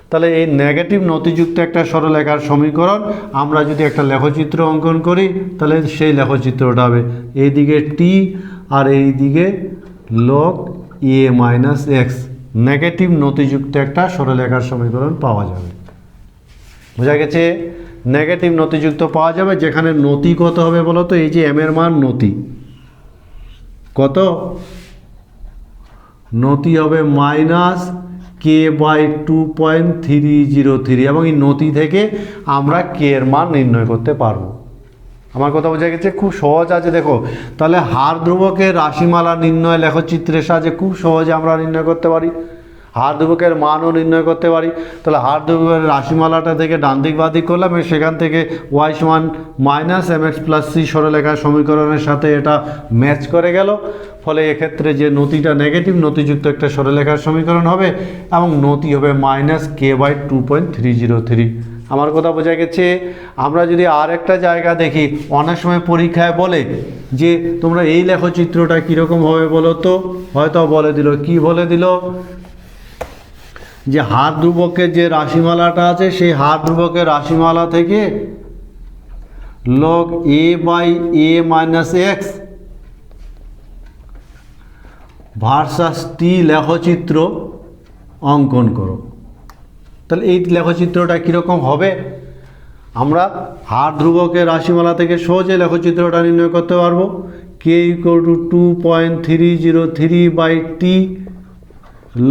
তাহলে এই নেগেটিভ নতিযুক্ত একটা সরলরেখার সমীকরণ আমরা যদি একটা লেখচিত্র অঙ্কন করি তাহলে সেই লেখচিত্রটা হবে এইদিকে t আর এইদিকে log a minus x। Negative নতিযুক্ত একটা সরলরেখার সমীকরণ পাওয়া যাবে। বোঝা গেছে? নেগেটিভ নতিযুক্ত পাওয়া যাবে, যেখানে নতি কত হবে বলো তো? এই যে m এর মান নতি কত? নতি হবে মাইনাস k বাই 2.303, এবং এই নতি থেকে আমরা k এর মান নির্ণয় করতে পারবো। আমার কথা বোঝা গেছে? খুব সহজ আছে। দেখো তাহলে হার ধ্রুবকের রাশিমালা নির্ণয় লেখচিত্রের সাহায্যে খুব সহজে আমরা নির্ণয় করতে পারি, হার ধ্রুবকের মানও নির্ণয় করতে পারি। তাহলে হার ধ্রুবকের রাশিমালাটা থেকে ডান দিক বাঁ দিক করলাম, সেখান থেকে y সমান মাইনাস mx প্লাস c সরলরেখার সমীকরণের সাথে এটা ম্যাচ করে গেল। ফলে এক্ষেত্রে যে নতিটা নেগেটিভ নতিযুক্ত একটা সরলরেখার সমীকরণ হবে এবং নতি হবে মাইনাস k বাই 2.303। আমার কথা বোঝা গেছে? আমরা যদি আর একটা জায়গা দেখি, অনেক সময় পরীক্ষায় বলে যে তোমরা এই লেখচিত্রটা কীরকম হবে বলো তো? হয়তো বলে দিল, কি বলে দিল? যে হার ধ্রুবকের যে রাশিমালাটা আছে সেই হার ধ্রুবকের রাশিমালা থেকে log a by a minus x versus t লেখচিত্র অঙ্কন করো। তাহলে এই লেখচিত্রটা কীরকম হবে? আমরা হার ধ্রুবকের রাশিমালা থেকে সহজে লেখচিত্রটা নির্ণয় করতে পারবো। k = 2.303/t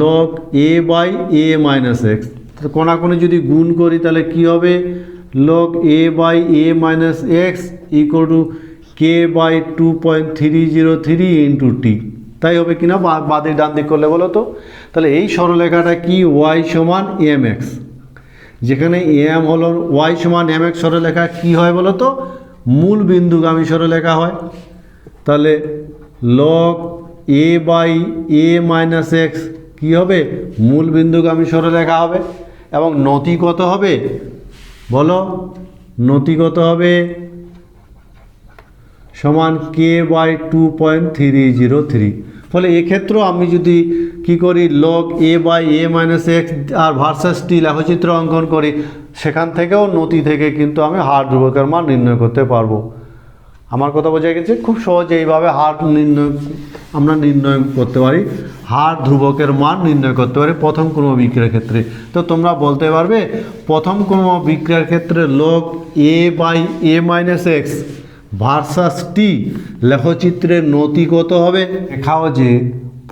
log a by a minus x। কোনাকুনি যদি গুণ করি তাহলে কি হবে? log a by a minus x equal to k by 2.303 into t. তাই হবে কিনা বাদে ডান দিক করলে বলো তো? তাহলে এই সরলরেখাটা কি? y সমান mx, যেখানে m হলো y সমান mx সরলরেখা কি হয় বলো তো? মূল বিন্দুগামী সরলরেখা হয়। তাহলে log a by a minus x কি হবে? মূল বিন্দুগামী সরলরেখা হবে। এবং নতি কত হবে বলো? নতি কত হবে? সমান k বাই 2.303। ফলে এক্ষেত্রেও আমি যদি কি করি, log a by a minus x আর ভার্সাস t লেখচিত্র অঙ্কন করি, সেখান থেকেও নতি থেকে কিন্তু আমি হার ধ্রুবকের মান নির্ণয় করতে পারবো। আমার কথা বোঝা গেছে? খুব সহজে এইভাবে হার আমরা নির্ণয় করতে পারি, হার ধ্রুবকের মান নির্ণয় করতে পারি প্রথম ক্রম বিক্রিয়ার ক্ষেত্রে। তো তোমরা বলতে পারবে প্রথম ক্রম বিক্রিয়ার ক্ষেত্রে log a by A minus x versus t লেখচিত্রের নতি কত হবে? দেখাও যে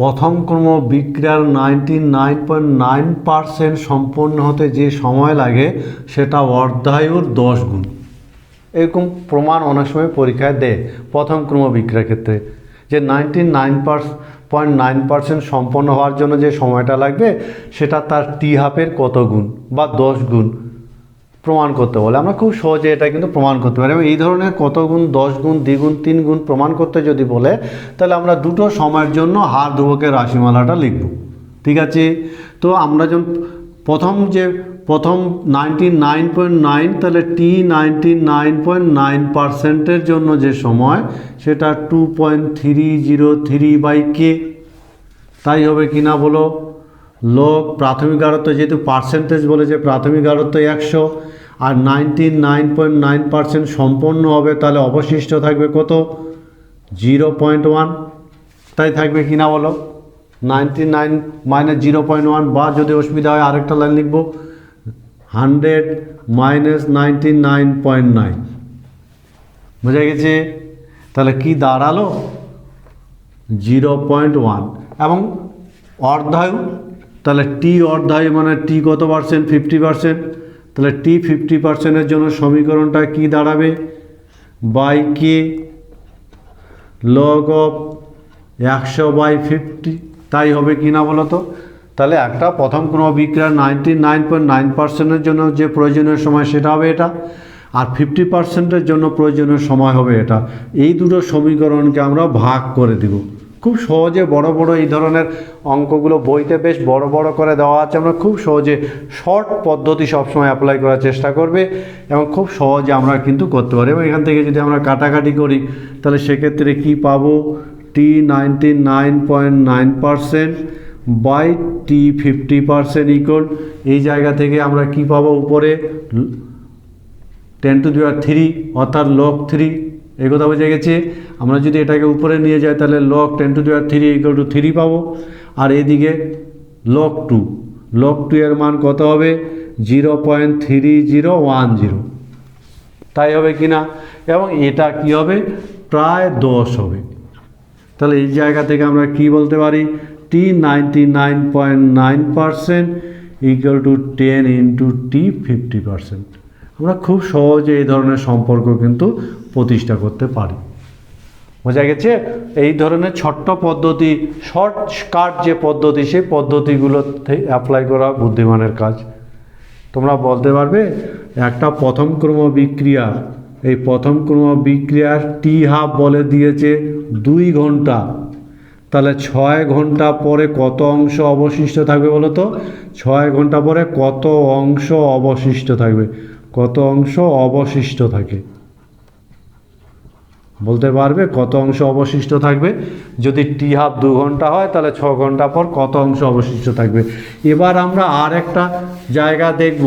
প্রথম ক্রম বিক্রিয়ার 99.9% সম্পন্ন হতে যে সময় লাগে সেটা অর্ধায়ুর 10 গুণ। এরকম প্রমাণ অনেক সময় পরীক্ষায় দেয় প্রথম ক্রম বিক্রিয়ার ক্ষেত্রে, যে 99.9% সম্পন্ন হওয়ার জন্য যে সময়টা লাগবে সেটা তার টি হাফের কত গুণ বা 10 গুণ প্রমাণ করতে বলে। আমরা খুব সহজে এটা কিন্তু প্রমাণ করতে পারি। এবং এই ধরনের কত গুণ, 10 গুণ, দ্বিগুণ, 3 গুণ প্রমাণ করতে যদি বলে তাহলে আমরা দুটো সময়ের জন্য হার ধ্রুবকের রাশিমালাটা লিখব। ঠিক আছে? তো আমরা যখন প্রথম 99.9 তাহলে টি 99.9%-এর জন্য যে সময় সেটা 2.303/k। তাই হবে কি না বলো? লগ প্রাথমিক গাঢ়ত্ব, যেহেতু পার্সেন্টেজ বলেছে প্রাথমিক গাঢ়ত্ব 100 আর 99.9% সম্পন্ন হবে, তাহলে অবশিষ্ট থাকবে কত? 0.1। তাই থাকবে কি না বলো? 99 মাইনাস 0.1, বা যদি অসুবিধা হয় আরেকটা লাইন লিখব 100 মাইনাস 99.9। বোঝা গেছে? তাহলে কি দাঁড়ালো? 0.1। এবং অর্ধায়ু, তাহলে টি অর্ধায়ু মানে টি কত পার্সেন্ট? 50%। তাহলে টি 50%-এর জন্য সমীকরণটা কি দাঁড়াবে? By K log of 100/50। তাই হবে কি না বলো তো? তাহলে একটা প্রথম ক্রম বিক্রিয়ার 99.9%-এর জন্য যে প্রয়োজনীয় সময় সেটা হবে এটা, আর 50%-এর জন্য প্রয়োজনীয় সময় হবে এটা। এই দুটো সমীকরণকে আমরা ভাগ করে দিব। খুব সহজে বড় বড় এই ধরনের অঙ্কগুলো বইতে বেশ বড় বড় করে দেওয়া আছে। আমরা খুব সহজে শর্ট পদ্ধতি সবসময় অ্যাপ্লাই করার চেষ্টা করবে এবং খুব সহজে আমরা কিন্তু করতে পারি। এবং এখান থেকে যদি আমরা কাটাকাটি করি তাহলে সেক্ষেত্রে কি পাবো? টি 99.9% বাই টি 50% ইকুয়াল, এই জায়গা থেকে আমরা কি পাবো? উপরে 10⁻³ অর্থাৎ লগ 3। এই কথা বোঝা গেছে? আমরা যদি এটাকে উপরে নিয়ে যাই তাহলে লগ 10⁻³ ইকুয়াল টু 3 পাবো। আর এদিকে লগ 2, লগ 2 এর মান কত হবে? 0.3010। তাই হবে কি না? এবং এটা কি হবে? প্রায় 10 হবে। তাহলে এই জায়গা থেকে আমরা কি বলতে পারি? টি 99.9% ইকুয়াল টু 10 ইন্টু টি 50%। আমরা খুব সহজে এই ধরনের সম্পর্ক কিন্তু প্রতিষ্ঠা করতে পারি। বোঝা গেছে? এই ধরনের ছোট্ট পদ্ধতি, শর্টকাট যে পদ্ধতি, সেই পদ্ধতিগুলোতে অ্যাপ্লাই করা বুদ্ধিমানের কাজ। তোমরা বলতে পারবে একটা প্রথম ক্রম বিক্রিয়া, এই প্রথম ক্রম বিক্রিয়ার টি হাফ বলে দিয়েছে 2 ঘন্টা। তাহলে 6 ঘন্টা পরে কত অংশ অবশিষ্ট থাকবে বলো তো? 6 ঘন্টা পরে কত অংশ অবশিষ্ট থাকবে? কত অংশ অবশিষ্ট থাকে বলতে পারবে? কত অংশ অবশিষ্ট থাকবে? যদি টি হাফ 2 ঘন্টা হয় তাহলে 6 ঘন্টা পর কত অংশ অবশিষ্ট থাকবে? এবার আমরা আর একটা জায়গা দেখব,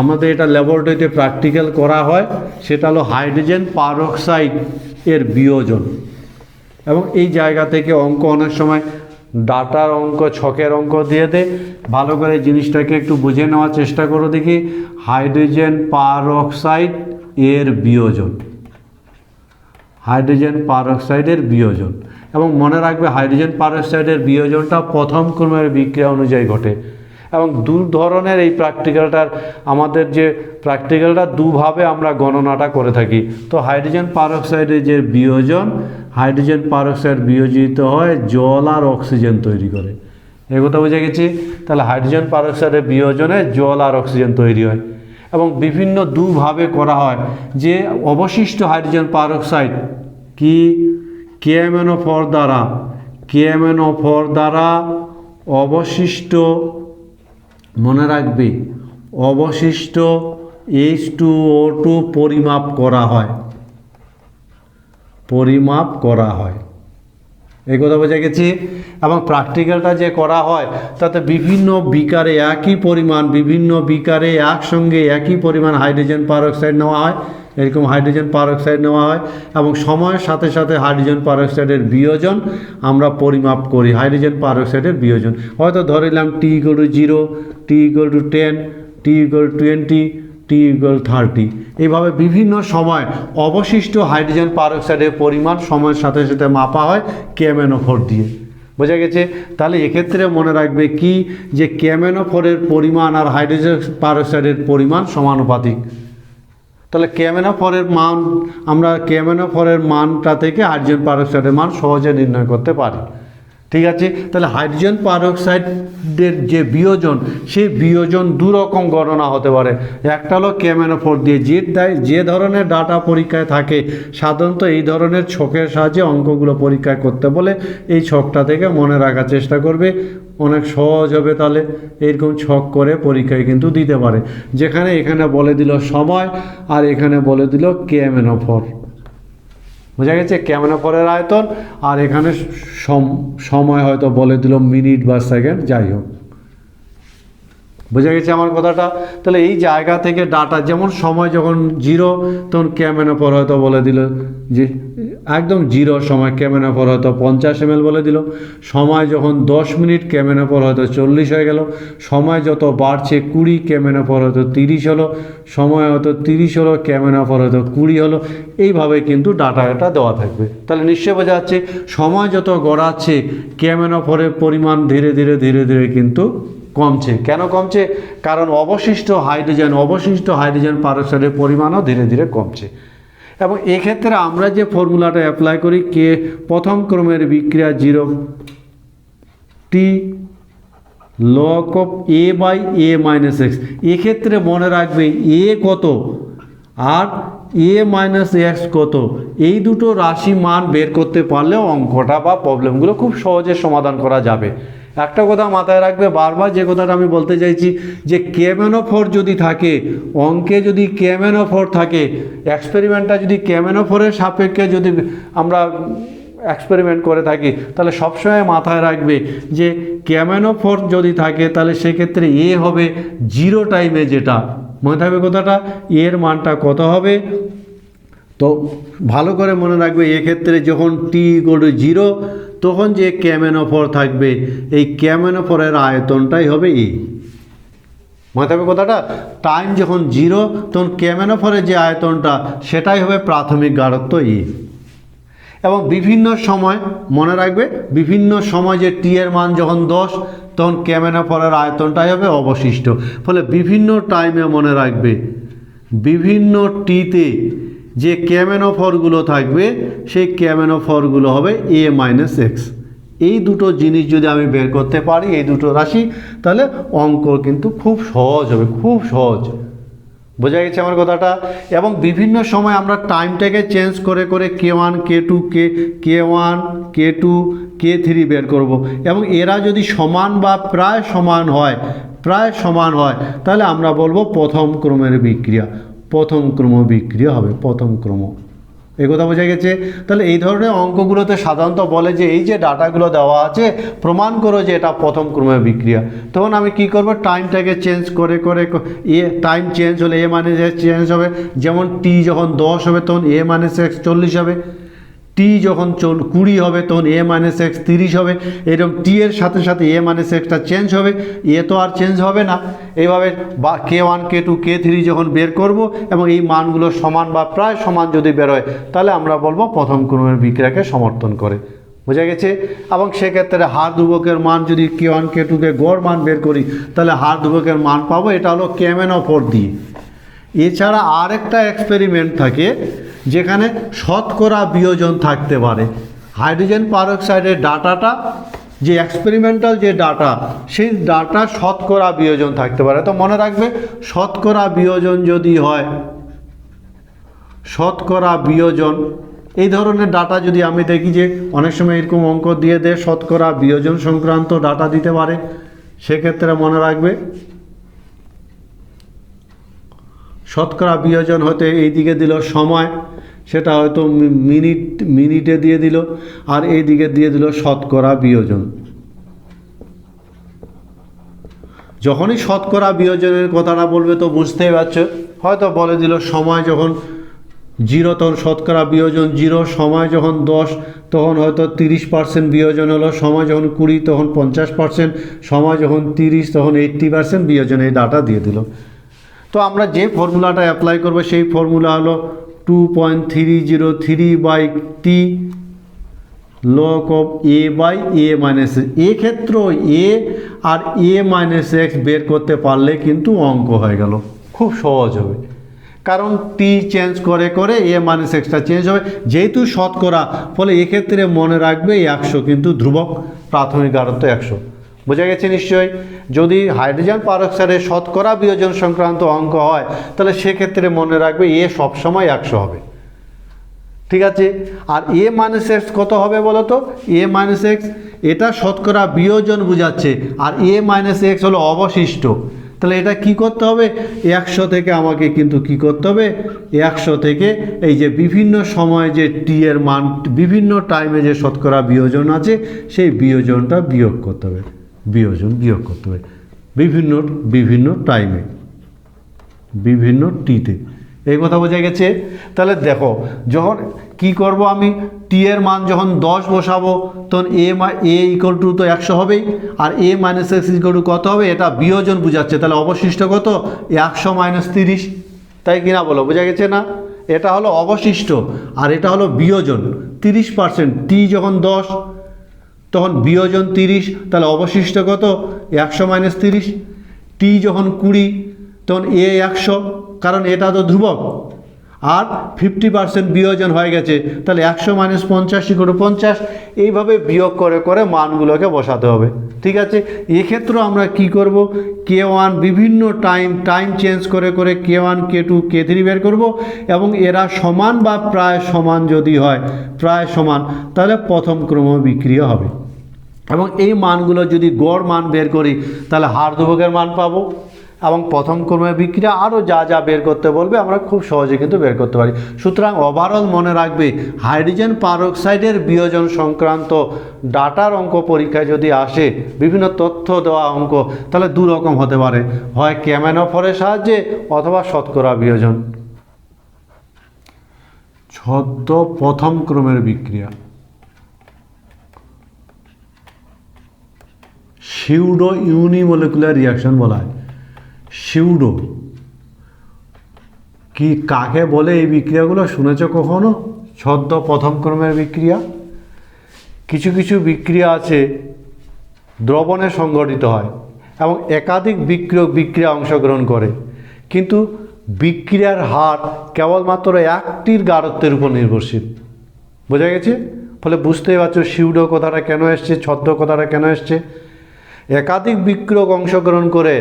আমাদের এটা ল্যাবরেটরিতে প্র্যাকটিক্যাল করা হয়, সেটা হলো হাইড্রোজেন পারঅক্সাইড এর বিয়োজন। এবং এই জায়গা থেকে অঙ্ক অনেক সময় ডাটার অঙ্ক, ছকের অঙ্ক দিয়ে দে। ভালো করে জিনিসটাকে একটু বুঝে নেওয়ার চেষ্টা করো দেখি। হাইড্রোজেন পারঅক্সাইড এর বিয়োজন, হাইড্রোজেন পারঅক্সাইডের বিয়োজন। এবং মনে রাখবে হাইড্রোজেন পারঅক্সাইডের বিয়োজনটা প্রথম ক্রমের বিক্রিয়া অনুযায়ী ঘটে। এবং দু ধরনের এই প্র্যাকটিক্যালটার, আমাদের যে প্র্যাকটিক্যালটা দুভাবে আমরা গণনাটা করে থাকি। তো হাইড্রোজেন পারঅক্সাইডের যে বিয়োজন, হাইড্রোজেন পারঅক্সাইড বিয়োজিত হয় জল আর অক্সিজেন তৈরি করে। এই কথা বুঝে গেছি? তাহলে হাইড্রোজেন পারঅক্সাইডের বিয়োজনে জল আর অক্সিজেন তৈরি হয়। এবং বিভিন্ন দুভাবে করা হয়, যে অবশিষ্ট হাইড্রোজেন পারঅক্সাইড কি KMnO4 দ্বারা, KMnO4 দ্বারা অবশিষ্ট, মনে রাখবে অবশিষ্ট H2O2 পরিমাপ করা হয়, পরিমাপ করা হয়। এই কথা বোঝা গেছে? এবং প্র্যাকটিক্যালটা যে করা হয় তাতে বিভিন্ন বিকারে একই পরিমাণ, বিভিন্ন বিকারে একসঙ্গে একই পরিমাণ হাইড্রোজেন পারঅক্সাইড নেওয়া হয় এরকম হাইড্রোজেন পারঅক্সাইড নেওয়া হয় এবং সময়ের সাথে সাথে হাইড্রোজেন পারঅক্সাইডের বিয়োজন আমরা পরিমাপ করি, হাইড্রোজেন পারঅক্সাইডের বিয়োজন হয়তো ধরে নিলাম T=0, T=10, T=20, T=30। এইভাবে বিভিন্ন সময় অবশিষ্ট হাইড্রোজেন পারঅক্সাইডের পরিমাণ সময়ের সাথে সাথে মাপা হয় KMnO4 দিয়ে। বোঝা গেছে? তাহলে এক্ষেত্রে মনে রাখবে কি যে KMnO4-এর পরিমাণ আর হাইড্রোজেন পারঅক্সাইডের পরিমাণ সমানুপাতিক। তাহলে KMnO4-এর মান আমরা KMnO4-এর মানটা থেকে হাইড্রোজেন পারঅক্সাইডের মান সহজে নির্ণয় করতে পারি। ঠিক আছে? তাহলে হাইড্রোজেন পারঅক্সাইডের যে বিয়োজন, সেই বিয়োজন দুরকম গণনা হতে পারে। একটা হলো KMnO4 দিয়ে, যে ধরনের ডাটা পরীক্ষায় থাকে সাধারণত এই ধরনের ছকের সাহায্যে অঙ্কগুলো পরীক্ষায় করতে বলে এই ছকটা থেকে মনে রাখার চেষ্টা করবে, অনেক সহজ হবে। তাহলে এরকম ছক করে পরীক্ষায় কিন্তু দিতে পারে, যেখানে এখানে বলে দিল সময় আর এখানে বলে দিল KMnO4। বোঝা গেছে? KMnO4-এর আয়তন আর এখানে সময় হয়তো বলে দিল মিনিট বা সেকেন্ড, যাই হোক। বোঝা গেছে আমার কথাটা? তাহলে এই জায়গা থেকে ডাটা, যেমন সময় যখন 0 তখন KMnO4 হয়তো বলে দিল যে একদম 0 সময় KMnO4 হয়তো 50 ml বলে দিল। সময় যখন 10 মিনিট KMnO4 হয়তো 40 হয়ে গেল। সময় যত বাড়ছে 20 KMnO4 হয়তো 30 হলো। সময় হয়তো 30 হলো, KMnO4 হয়তো 20 হলো। এইভাবে কিন্তু ডাটাটা দেওয়া থাকবে। তাহলে নিশ্চয়ই বোঝা যাচ্ছে সময় যত গড়াচ্ছে KMnO4-এর পরিমাণ ধীরে ধীরে ধীরে ধীরে কিন্তু কমছে। কেন কমছে? কারণ অবশিষ্ট হাইড্রোজেন পারঅক্সাইডের পরিমাণও ধীরে ধীরে কমছে। এবং এক্ষেত্রে আমরা যে ফর্মুলাটা অ্যাপ্লাই করি, কে প্রথম ক্রমের বিক্রিয়া 0T log of A/A-x। এক্ষেত্রে মনে রাখবে A কত আর A-x কত, এই দুটো রাশি মান বের করতে পারলে অঙ্কটা বা প্রবলেমগুলো খুব সহজে সমাধান করা যাবে। একটা কথা মাথায় রাখবে, বারবার যে কথাটা আমি বলতে চাইছি যে KMnO4 যদি থাকে, অঙ্কে যদি KMnO4 থাকে, এক্সপেরিমেন্টটা যদি KMnO4-এর সাপেক্ষে যদি আমরা এক্সপেরিমেন্ট করে থাকি, তাহলে সবসময় মাথায় রাখবে যে KMnO4 যদি থাকে তাহলে সেক্ষেত্রে A হবে 0 টাইমে, যেটা মনে থাকবে কথাটা, এর মানটা কত হবে। তো ভালো করে মনে রাখবে, এক্ষেত্রে যখন T=0 তখন যে KMnO4 থাকবে, এই KMnO4-এর আয়তনটাই হবে E। মনে থাকবে কথাটা, টাইম যখন 0 তখন KMnO4-এর যে আয়তনটা সেটাই হবে প্রাথমিক গাঢ়ত্ব E। এবং বিভিন্ন সময় মনে রাখবে, বিভিন্ন সময় যে T এর মান যখন 10 তখন KMnO4-এর আয়তনটাই হবে অবশিষ্ট। ফলে বিভিন্ন টাইমে মনে রাখবে, বিভিন্ন টিতে যে KMnO4-গুলো থাকবে সেই KMnO4-গুলো হবে A-x। এই দুটো জিনিস যদি আমি বের করতে পারি, এই দুটো রাশি, তাহলে অঙ্ক কিন্তু খুব সহজ হবে, খুব সহজ। বোঝা গেছে আমার কথাটা? এবং বিভিন্ন সময় আমরা টাইমটাকে চেঞ্জ করে করে K1, K2, K1, K2, K3 বের করব। এবং এরা যদি সমান বা প্রায় সমান হয় তাহলে আমরা বলবো প্রথম ক্রমের বিক্রিয়া, প্রথম ক্রম বিক্রিয়া হবে, প্রথম ক্রম। এই কথা বোঝা গেছে? তাহলে এই ধরনের অঙ্কগুলোতে সাধারণত বলে যে এই যে ডাটাগুলো দেওয়া আছে প্রমাণ করো যে এটা প্রথম ক্রমের বিক্রিয়া। তখন আমি কি করব, টাইমটাকে চেঞ্জ করে করে টাইম চেঞ্জ হলে A-x চেঞ্জ হবে। যেমন T যখন 10 হবে তখন A-x 40 হবে, T যখন 20 হবে তখন A-x 30 হবে। এরকম T এর সাথে সাথে A-xটা চেঞ্জ হবে, তো আর চেঞ্জ হবে না। এইভাবে K1, K2, K3 যখন বের করব এবং এই মানগুলো সমান বা প্রায় সমান যদি বেরোয়, তাহলে আমরা বলবো প্রথম ক্রমের বিক্রিয়াকে সমর্থন করে। বোঝা গেছে? এবং সেক্ষেত্রে হার ধ্রুবকের মান যদি K1, K2-কে গড় মান বের করি, তাহলে হার ধ্রুবকের মান পাবো, এটা হলো KMnO4 দিয়ে। এছাড়া আরেকটা এক্সপেরিমেন্ট থাকে যেখানে শতকরা বিয়োজন থাকতে পারে। হাইড্রোজেন পারঅক্সাইডের ডাটাটা যে এক্সপেরিমেন্টাল যে ডাটা, সেই ডাটা শতকরা বিয়োজন থাকতে পারে। তো মনে রাখবে, শতকরা বিয়োজন যদি হয়, শতকরা বিয়োজন, এই ধরনের ডাটা যদি আমি দেখি যে অনেক সময় এরকম অঙ্ক দিয়ে দেয় শতকরা বিয়োজন সংক্রান্ত ডাটা দিতে পারে, সেক্ষেত্রে মনে রাখবে শতকরা বিয়োজন হতে এইদিকে দিল সময়, সেটা হয়তো মিনিটে দিয়ে দিল, আর এইদিকে দিয়ে দিল শতকরা বিয়োজন। যখনই শতকরা বিয়োজনের কথাটা বলবে তো বুঝতেই পারছো, হয়তো বলে দিল সময় যখন জিরো তখন শতকরা বিয়োজন জিরো, সময় যখন 10 তখন হয়তো 30% বিয়োজন হলো, সময় যখন 20 তখন 50%, সময় যখন 30 তখন 80% বিয়োজন, এই ডাটা দিয়ে দিল। তো আমরা যে ফর্মুলাটা অ্যাপ্লাই করব সেই ফর্মুলা হলো 2.303/t log of a by a minus X. এক্ষেত্রে a আর a মাইনাস এক্স বের করতে পারলে কিন্তু অঙ্ক হয়ে গেল, খুব সহজ হবে। কারণ টি চেঞ্জ করে করে এ মাইনাস এক্সটা চেঞ্জ হবে, যেহেতু শতকরা, ফলে এক্ষেত্রে মনে রাখবে 100 কিন্তু ধ্রুবক, প্রাথমিক গাঢ়ত্ব 100। বোঝা গেছে নিশ্চয়ই? যদি হাইড্রোজেন পারঅক্সাইডের শতকরা বিয়োজন সংক্রান্ত অঙ্ক হয় তাহলে সেক্ষেত্রে মনে রাখবে এ সবসময় 100 হবে। ঠিক আছে? আর এ মাইনাস এক্স কত হবে বলো তো? এ মাইনাস এক্স এটা শতকরা বিয়োজন বোঝাচ্ছে, আর এ মাইনাস এক্স হলো অবশিষ্ট। তাহলে এটা কি করতে হবে? 100 থেকে আমাকে কিন্তু কি করতে হবে? 100 থেকে এই যে বিভিন্ন সময়ে যে টি এর মান, বিভিন্ন টাইমে যে শতকরা বিয়োজন আছে সেই বিয়োজনটা বিয়োগ করতে হবে, বিয়োগ করতে হবে বিভিন্ন টাইমে, বিভিন্ন টিতে। এই কথা বোঝা গেছে? তাহলে দেখো, যখন কি করব আমি, টি এর মান যখন 10 বসাবো তখন এ ইকুয়াল টু তো 100 হবেই, আর এ মাইনাস এক্স ইকুয়াল টু কত হবে? এটা বিয়োজন বোঝাচ্ছে, তাহলে অবশিষ্ট কত? 100 মাইনাস 30, তাই কিনা বলো? বোঝা গেছে না? এটা হলো অবশিষ্ট আর এটা হলো বিয়োজন। 30%, টি যখন 10 তখন বিয়োজন 30, তাহলে অবশিষ্ট কত? 100 মাইনাস 30। টি যখন 20 তখন এ 100, কারণ এটা তো ধ্রুবক, আর 50% বিয়োজন হয়ে গেছে, তাহলে 100 মাইনাস 50 ইকুয়াল টু 50। এইভাবে বিয়োগ করে করে মানগুলোকে বসাতে হবে। ঠিক আছে? এক্ষেত্রেও আমরা কি করব? K1 বিভিন্ন টাইম চেঞ্জ করে করে K1, K2, K3 বের করব, এবং এরা সমান বা প্রায় সমান যদি হয়, প্রায় সমান, তাহলে প্রথম ক্রম বিক্রিয়া হবে। এবং এই মানগুলো যদি গড় মান বের করি তাহলে হার ধ্রুবকের মান পাবো, এবং প্রথম ক্রমের বিক্রিয়া আরও যা যা বের করতে বলবে আমরা খুব সহজে কিন্তু বের করতে পারি। সুতরাং ওভারঅল মনে রাখবে, হাইড্রোজেন পারঅক্সাইডের বিয়োজন সংক্রান্ত ডাটার অঙ্ক পরীক্ষায় যদি আসে, বিভিন্ন তথ্য দেওয়া অঙ্ক, তাহলে দু রকম হতে পারে, হয় ক্যামেনোফরের সাহায্যে অথবা শতকরা বিয়োজন। ছদ্ম প্রথম ক্রমের বিক্রিয়া, সিউডো ইউনিমলিকুলার রিয়াকশন বলা হয়। সিউডো কি, কাকে বলে এই বিক্রিয়াগুলো শুনেছ কখনো? ছদ্ম প্রথম ক্রমের বিক্রিয়া। কিছু কিছু বিক্রিয়া আছে দ্রবণে সংঘটিত হয় এবং একাধিক বিক্রিয়া অংশগ্রহণ করে, কিন্তু বিক্রিয়ার হার কেবলমাত্র একটির গাঢ়ত্বের উপর নির্ভরশীল। বোঝা গেছে? ফলে বুঝতেই পারছো সিউডো কথাটা কেন এসছে, ছদ্ম কথাটা কেন এসছে। একাধিক বিক্রিয়ক অংশগ্রহণ করে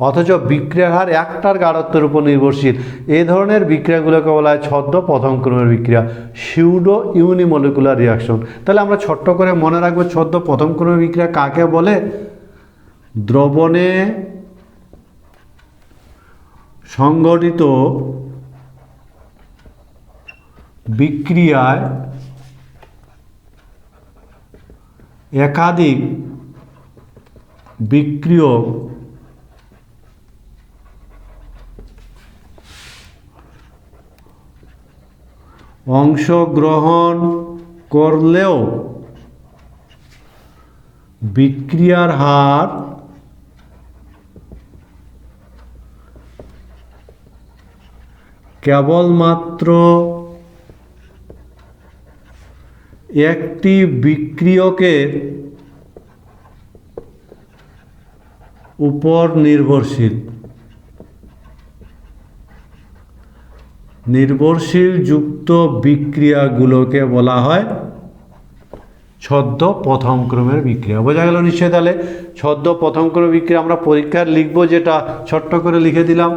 অথচ বিক্রিয়ার হার একটার গাঢ়ত্বের উপর নির্ভরশীল, এই ধরনের বিক্রিয়াগুলোকে বলা হয় ছদ্ম প্রথম ক্রমের বিক্রিয়া, সিউডো ইউনিমলিকুলার রিয়াকশন। তাহলে আমরা ছোট্ট করে মনে রাখবো ছদ্ম প্রথম ক্রমের বিক্রিয়া কাকে বলে? দ্রবণে সংঘটিত বিক্রিয়ায় একাধিক বিক্রিয়ক অংশগ্রহণ করলেও বিক্রিয়ার হার কেবলমাত্র একটি বিক্রিয়কের উপর নির্ভরশীল। নির্ভরশীল যুক্ত বিক্রিয়াগুলোকে বলা হয় ছদ্ম প্রথম ক্রমের বিক্রিয়া। বোঝা গেল নিশ্চয়ই? তাহলে ছদ্ম প্রথম ক্রমের বিক্রিয়া আমরা পরীক্ষার লিখব, যেটা ছোট্ট করে লিখে দিলাম।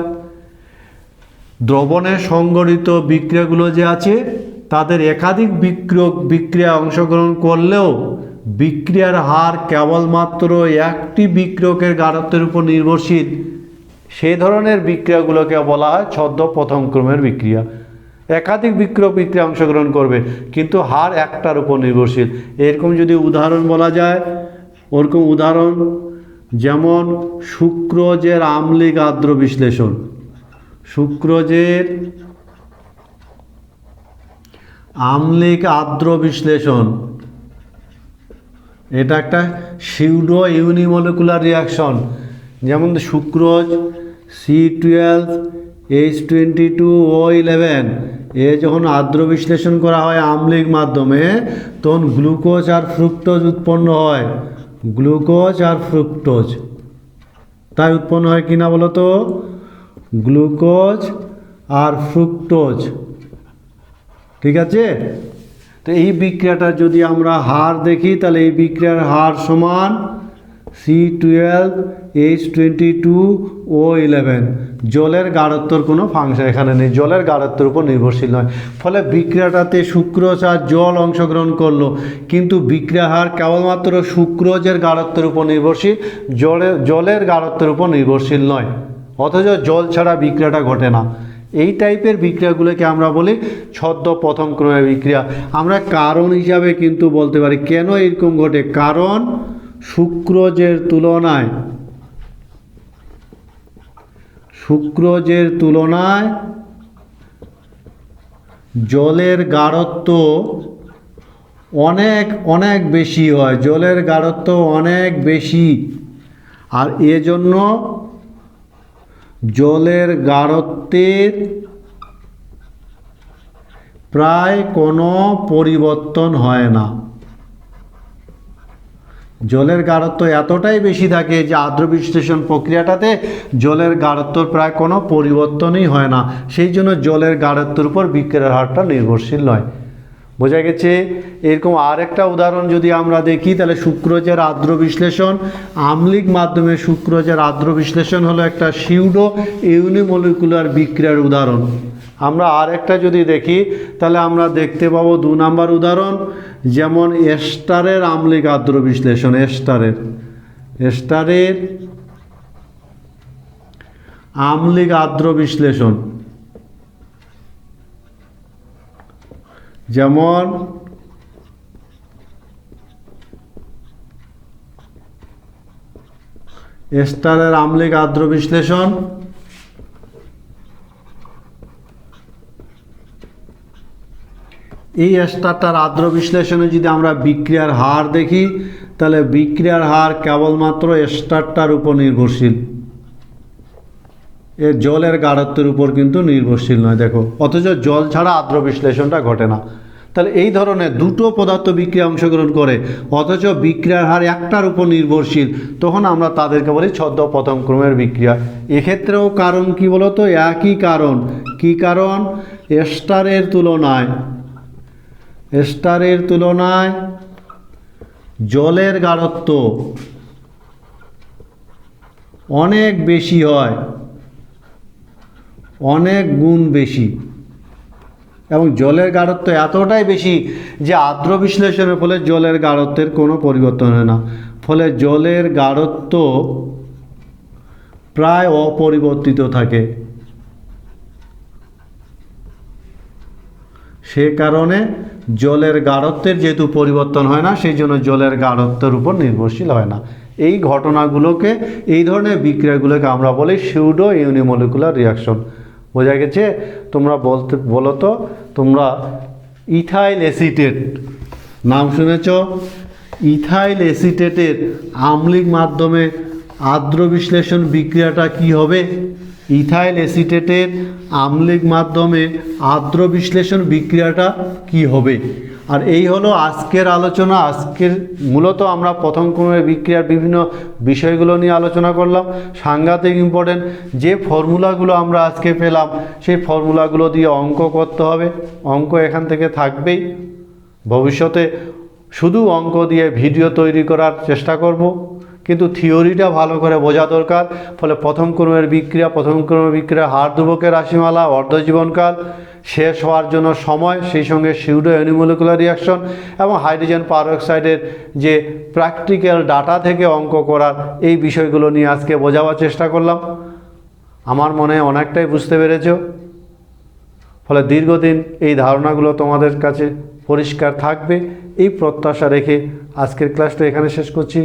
দ্রবণে সংঘটিত বিক্রিয়াগুলো যে আছে তাদের একাধিক বিক্রিয়া অংশগ্রহণ করলেও বিক্রিয়ার হার কেবলমাত্র একটি বিক্রিয়কের গাঢ়ত্বের উপর নির্ভরশীল, সেই ধরনের বিক্রিয়াগুলোকে বলা হয় ছদ্ম প্রথম ক্রমের বিক্রিয়া। একাধিক বিক্রিয়া অংশগ্রহণ করবে কিন্তু হার একটার উপর নির্ভরশীল। এরকম যদি উদাহরণ বলা যায়, ওরকম উদাহরণ যেমন সুক্রোজের আম্লিক আর্দ্র বিশ্লেষণ। সুক্রোজের আম্লিক আর্দ্র বিশ্লেষণ, এটা একটা সিউডো ইউনিমলিকুলার রিয়াকশন। যেমন সুক্রোজ C12H22O11 এ যখন আর্দ্র বিশ্লেষণ করা হয় আম্লিক মাধ্যমে, তখন গ্লুকোজ আর ফ্রুক্টোজ উৎপন্ন হয়। গ্লুকোজ আর ফ্রুক্টোজ তাই উৎপন্ন হয় কিনা বলো তো? গ্লুকোজ আর ফ্রুক্টোজ, ঠিক আছে। তো এই বিক্রিয়াটা যদি আমরা হার দেখি, তাহলে এই বিক্রিয়ার হার সমান C12H22O11। জলের গাঢ়ত্বর কোনো ফাংশন এখানে নেই, জলের গাঢ়ত্বের উপর নির্ভরশীল নয়। ফলে বিক্রিয়াটাতে সুক্রোজ আর জল অংশগ্রহণ করলো, কিন্তু বিক্রিয়ার হার কেবলমাত্র সুক্রোজের গাঢ়ত্বের উপর নির্ভরশীল, জলের গাঢ়ত্বের উপর নির্ভরশীল নয়। অথচ জল ছাড়া বিক্রিয়াটা ঘটে না। এই টাইপের বিক্রিয়াগুলোকে আমরা বলি ছদ্ম প্রথম ক্রমের বিক্রিয়া। আমরা কারণ হিসাবে কিন্তু বলতে পারি কেন এরকম ঘটে। কারণ সুক্রোজের তুলনায় জলের গাঢ়ত্ব অনেক বেশি হয়, জলের গাঢ়ত্ব অনেক বেশি। আর এজন্য জলের গাঢ়ত্বের প্রায় কোনো পরিবর্তন হয় না। জলের গাঢ়ত্ব এতটাই বেশি থাকে যে আর্দ্র বিশ্লেষণ প্রক্রিয়াটাতে জলের গাঢ়ত্বর প্রায় কোনো পরিবর্তনই হয় না। সেই জন্য জলের গাঢ়ত্বের উপর বিক্রিয়ার হারটা নির্ভরশীল নয়। বোঝা গেছে? এরকম আরেকটা উদাহরণ যদি আমরা দেখি, তাহলে সুক্রোজের আর্দ্র বিশ্লেষণ, আম্লিক মাধ্যমে সুক্রোজের আর্দ্র বিশ্লেষণ হলো একটা সিউডো ইউনিমলিকুলার বিক্রিয়ার উদাহরণ। আমরা আরেকটা যদি দেখি, তাহলে আমরা দেখতে পাবো 2 নম্বর উদাহরণ, যেমন এস্টারের আম্লিক আর্দ্র বিশ্লেষণ। এস্টারের আম্লিক আর্দ্র বিশ্লেষণ, যেমন এস্টারের আম্লিক আর্দ্র বিশ্লেষণ, এই এস্টারটার আর্দ্র বিশ্লেষণে যদি আমরা বিক্রিয়ার হার দেখি, তাহলে বিক্রিয়ার হার কেবলমাত্র এস্টারটার উপর নির্ভরশীল, এর জলের গাঢ়ত্বের উপর কিন্তু নির্ভরশীল নয়। দেখো, অথচ জল ছাড়া আর্দ্র বিশ্লেষণটা ঘটে না। তাহলে এই ধরনের দুটো পদার্থ বিক্রিয়া অংশগ্রহণ করে, অথচ বিক্রিয়ার হার একটার উপর নির্ভরশীল, তখন আমরা তাদেরকে বলি ছদ্ম প্রথম ক্রমের বিক্রিয়া। এক্ষেত্রেও কারণ কি বলতো? একই কারণ। কি কারণ? এস্টারের তুলনায় জলের গাঢ়ত্ব অনেক বেশি হয়, অনেক গুণ বেশি, এবং জলের গাঢ়ত্ব এতটাই বেশি যে আর্দ্র বিশ্লেষণের ফলে জলের গাঢ়ত্বের কোনো পরিবর্তন হয় না। ফলে জলের গাঢ়ত্ব প্রায় অপরিবর্তিত থাকে। সে কারণে জলের গাঢ়ত্বের যেহেতু পরিবর্তন হয় না, সেই জন্য জলের গাঢ়ত্বের উপর নির্ভরশীল হয় না। এই ঘটনাগুলোকে, এই ধরনের বিক্রিয়াগুলোকে আমরা বলি সিউডো ইউনিমলিকুলার রিয়াকশন। বোঝা গেছে? তোমরা বলো তো, তোমরা ইথাইল অ্যাসিটেট নাম শুনেছ? ইথাইল অ্যাসিটেটের আম্লিক মাধ্যমে আর্দ্র বিশ্লেষণ বিক্রিয়াটা কি হবে? ইথাইল অ্যাসিটেটের আম্লিক মাধ্যমে আর্দ্র বিশ্লেষণ বিক্রিয়াটা কি হবে? আর এই হলো আজকের আলোচনা। আজকের মূলত আমরা প্রথম ক্রমের বিক্রিয়ার বিভিন্ন বিষয়গুলো নিয়ে আলোচনা করলাম। সাংঘাতিক ইম্পর্টেন্ট। যে ফর্মুলাগুলো আমরা আজকে পেলাম, সেই ফর্মুলাগুলো দিয়ে অঙ্ক করতে হবে। অঙ্ক এখান থেকে থাকবেই। ভবিষ্যতে শুধু অঙ্ক দিয়ে ভিডিও তৈরি করার চেষ্টা করব, কিন্তু থিওরিটা ভালো করে বোঝা দরকার। ফলে প্রথম ক্রমের বিক্রিয়া হার ধ্রুবকের রাশিমালা, অর্ধজীবনকাল, শেষ হওয়ার জন্য সময়, সেই সঙ্গে সিউডো ইউনিমলিকুলার রিয়াকশন এবং হাইড্রোজেন পারঅক্সাইডের যে প্র্যাকটিক্যাল ডাটা থেকে অঙ্ক করার, এই বিষয়গুলো নিয়ে আজকে বোঝাবার চেষ্টা করলাম। আমার মনে হয় অনেকটাই বুঝতে পেরেছ। ফলে দীর্ঘদিন এই ধারণাগুলো তোমাদের কাছে পরিষ্কার থাকবে, এই প্রত্যাশা রেখে আজকের ক্লাসটা এখানে শেষ করছি।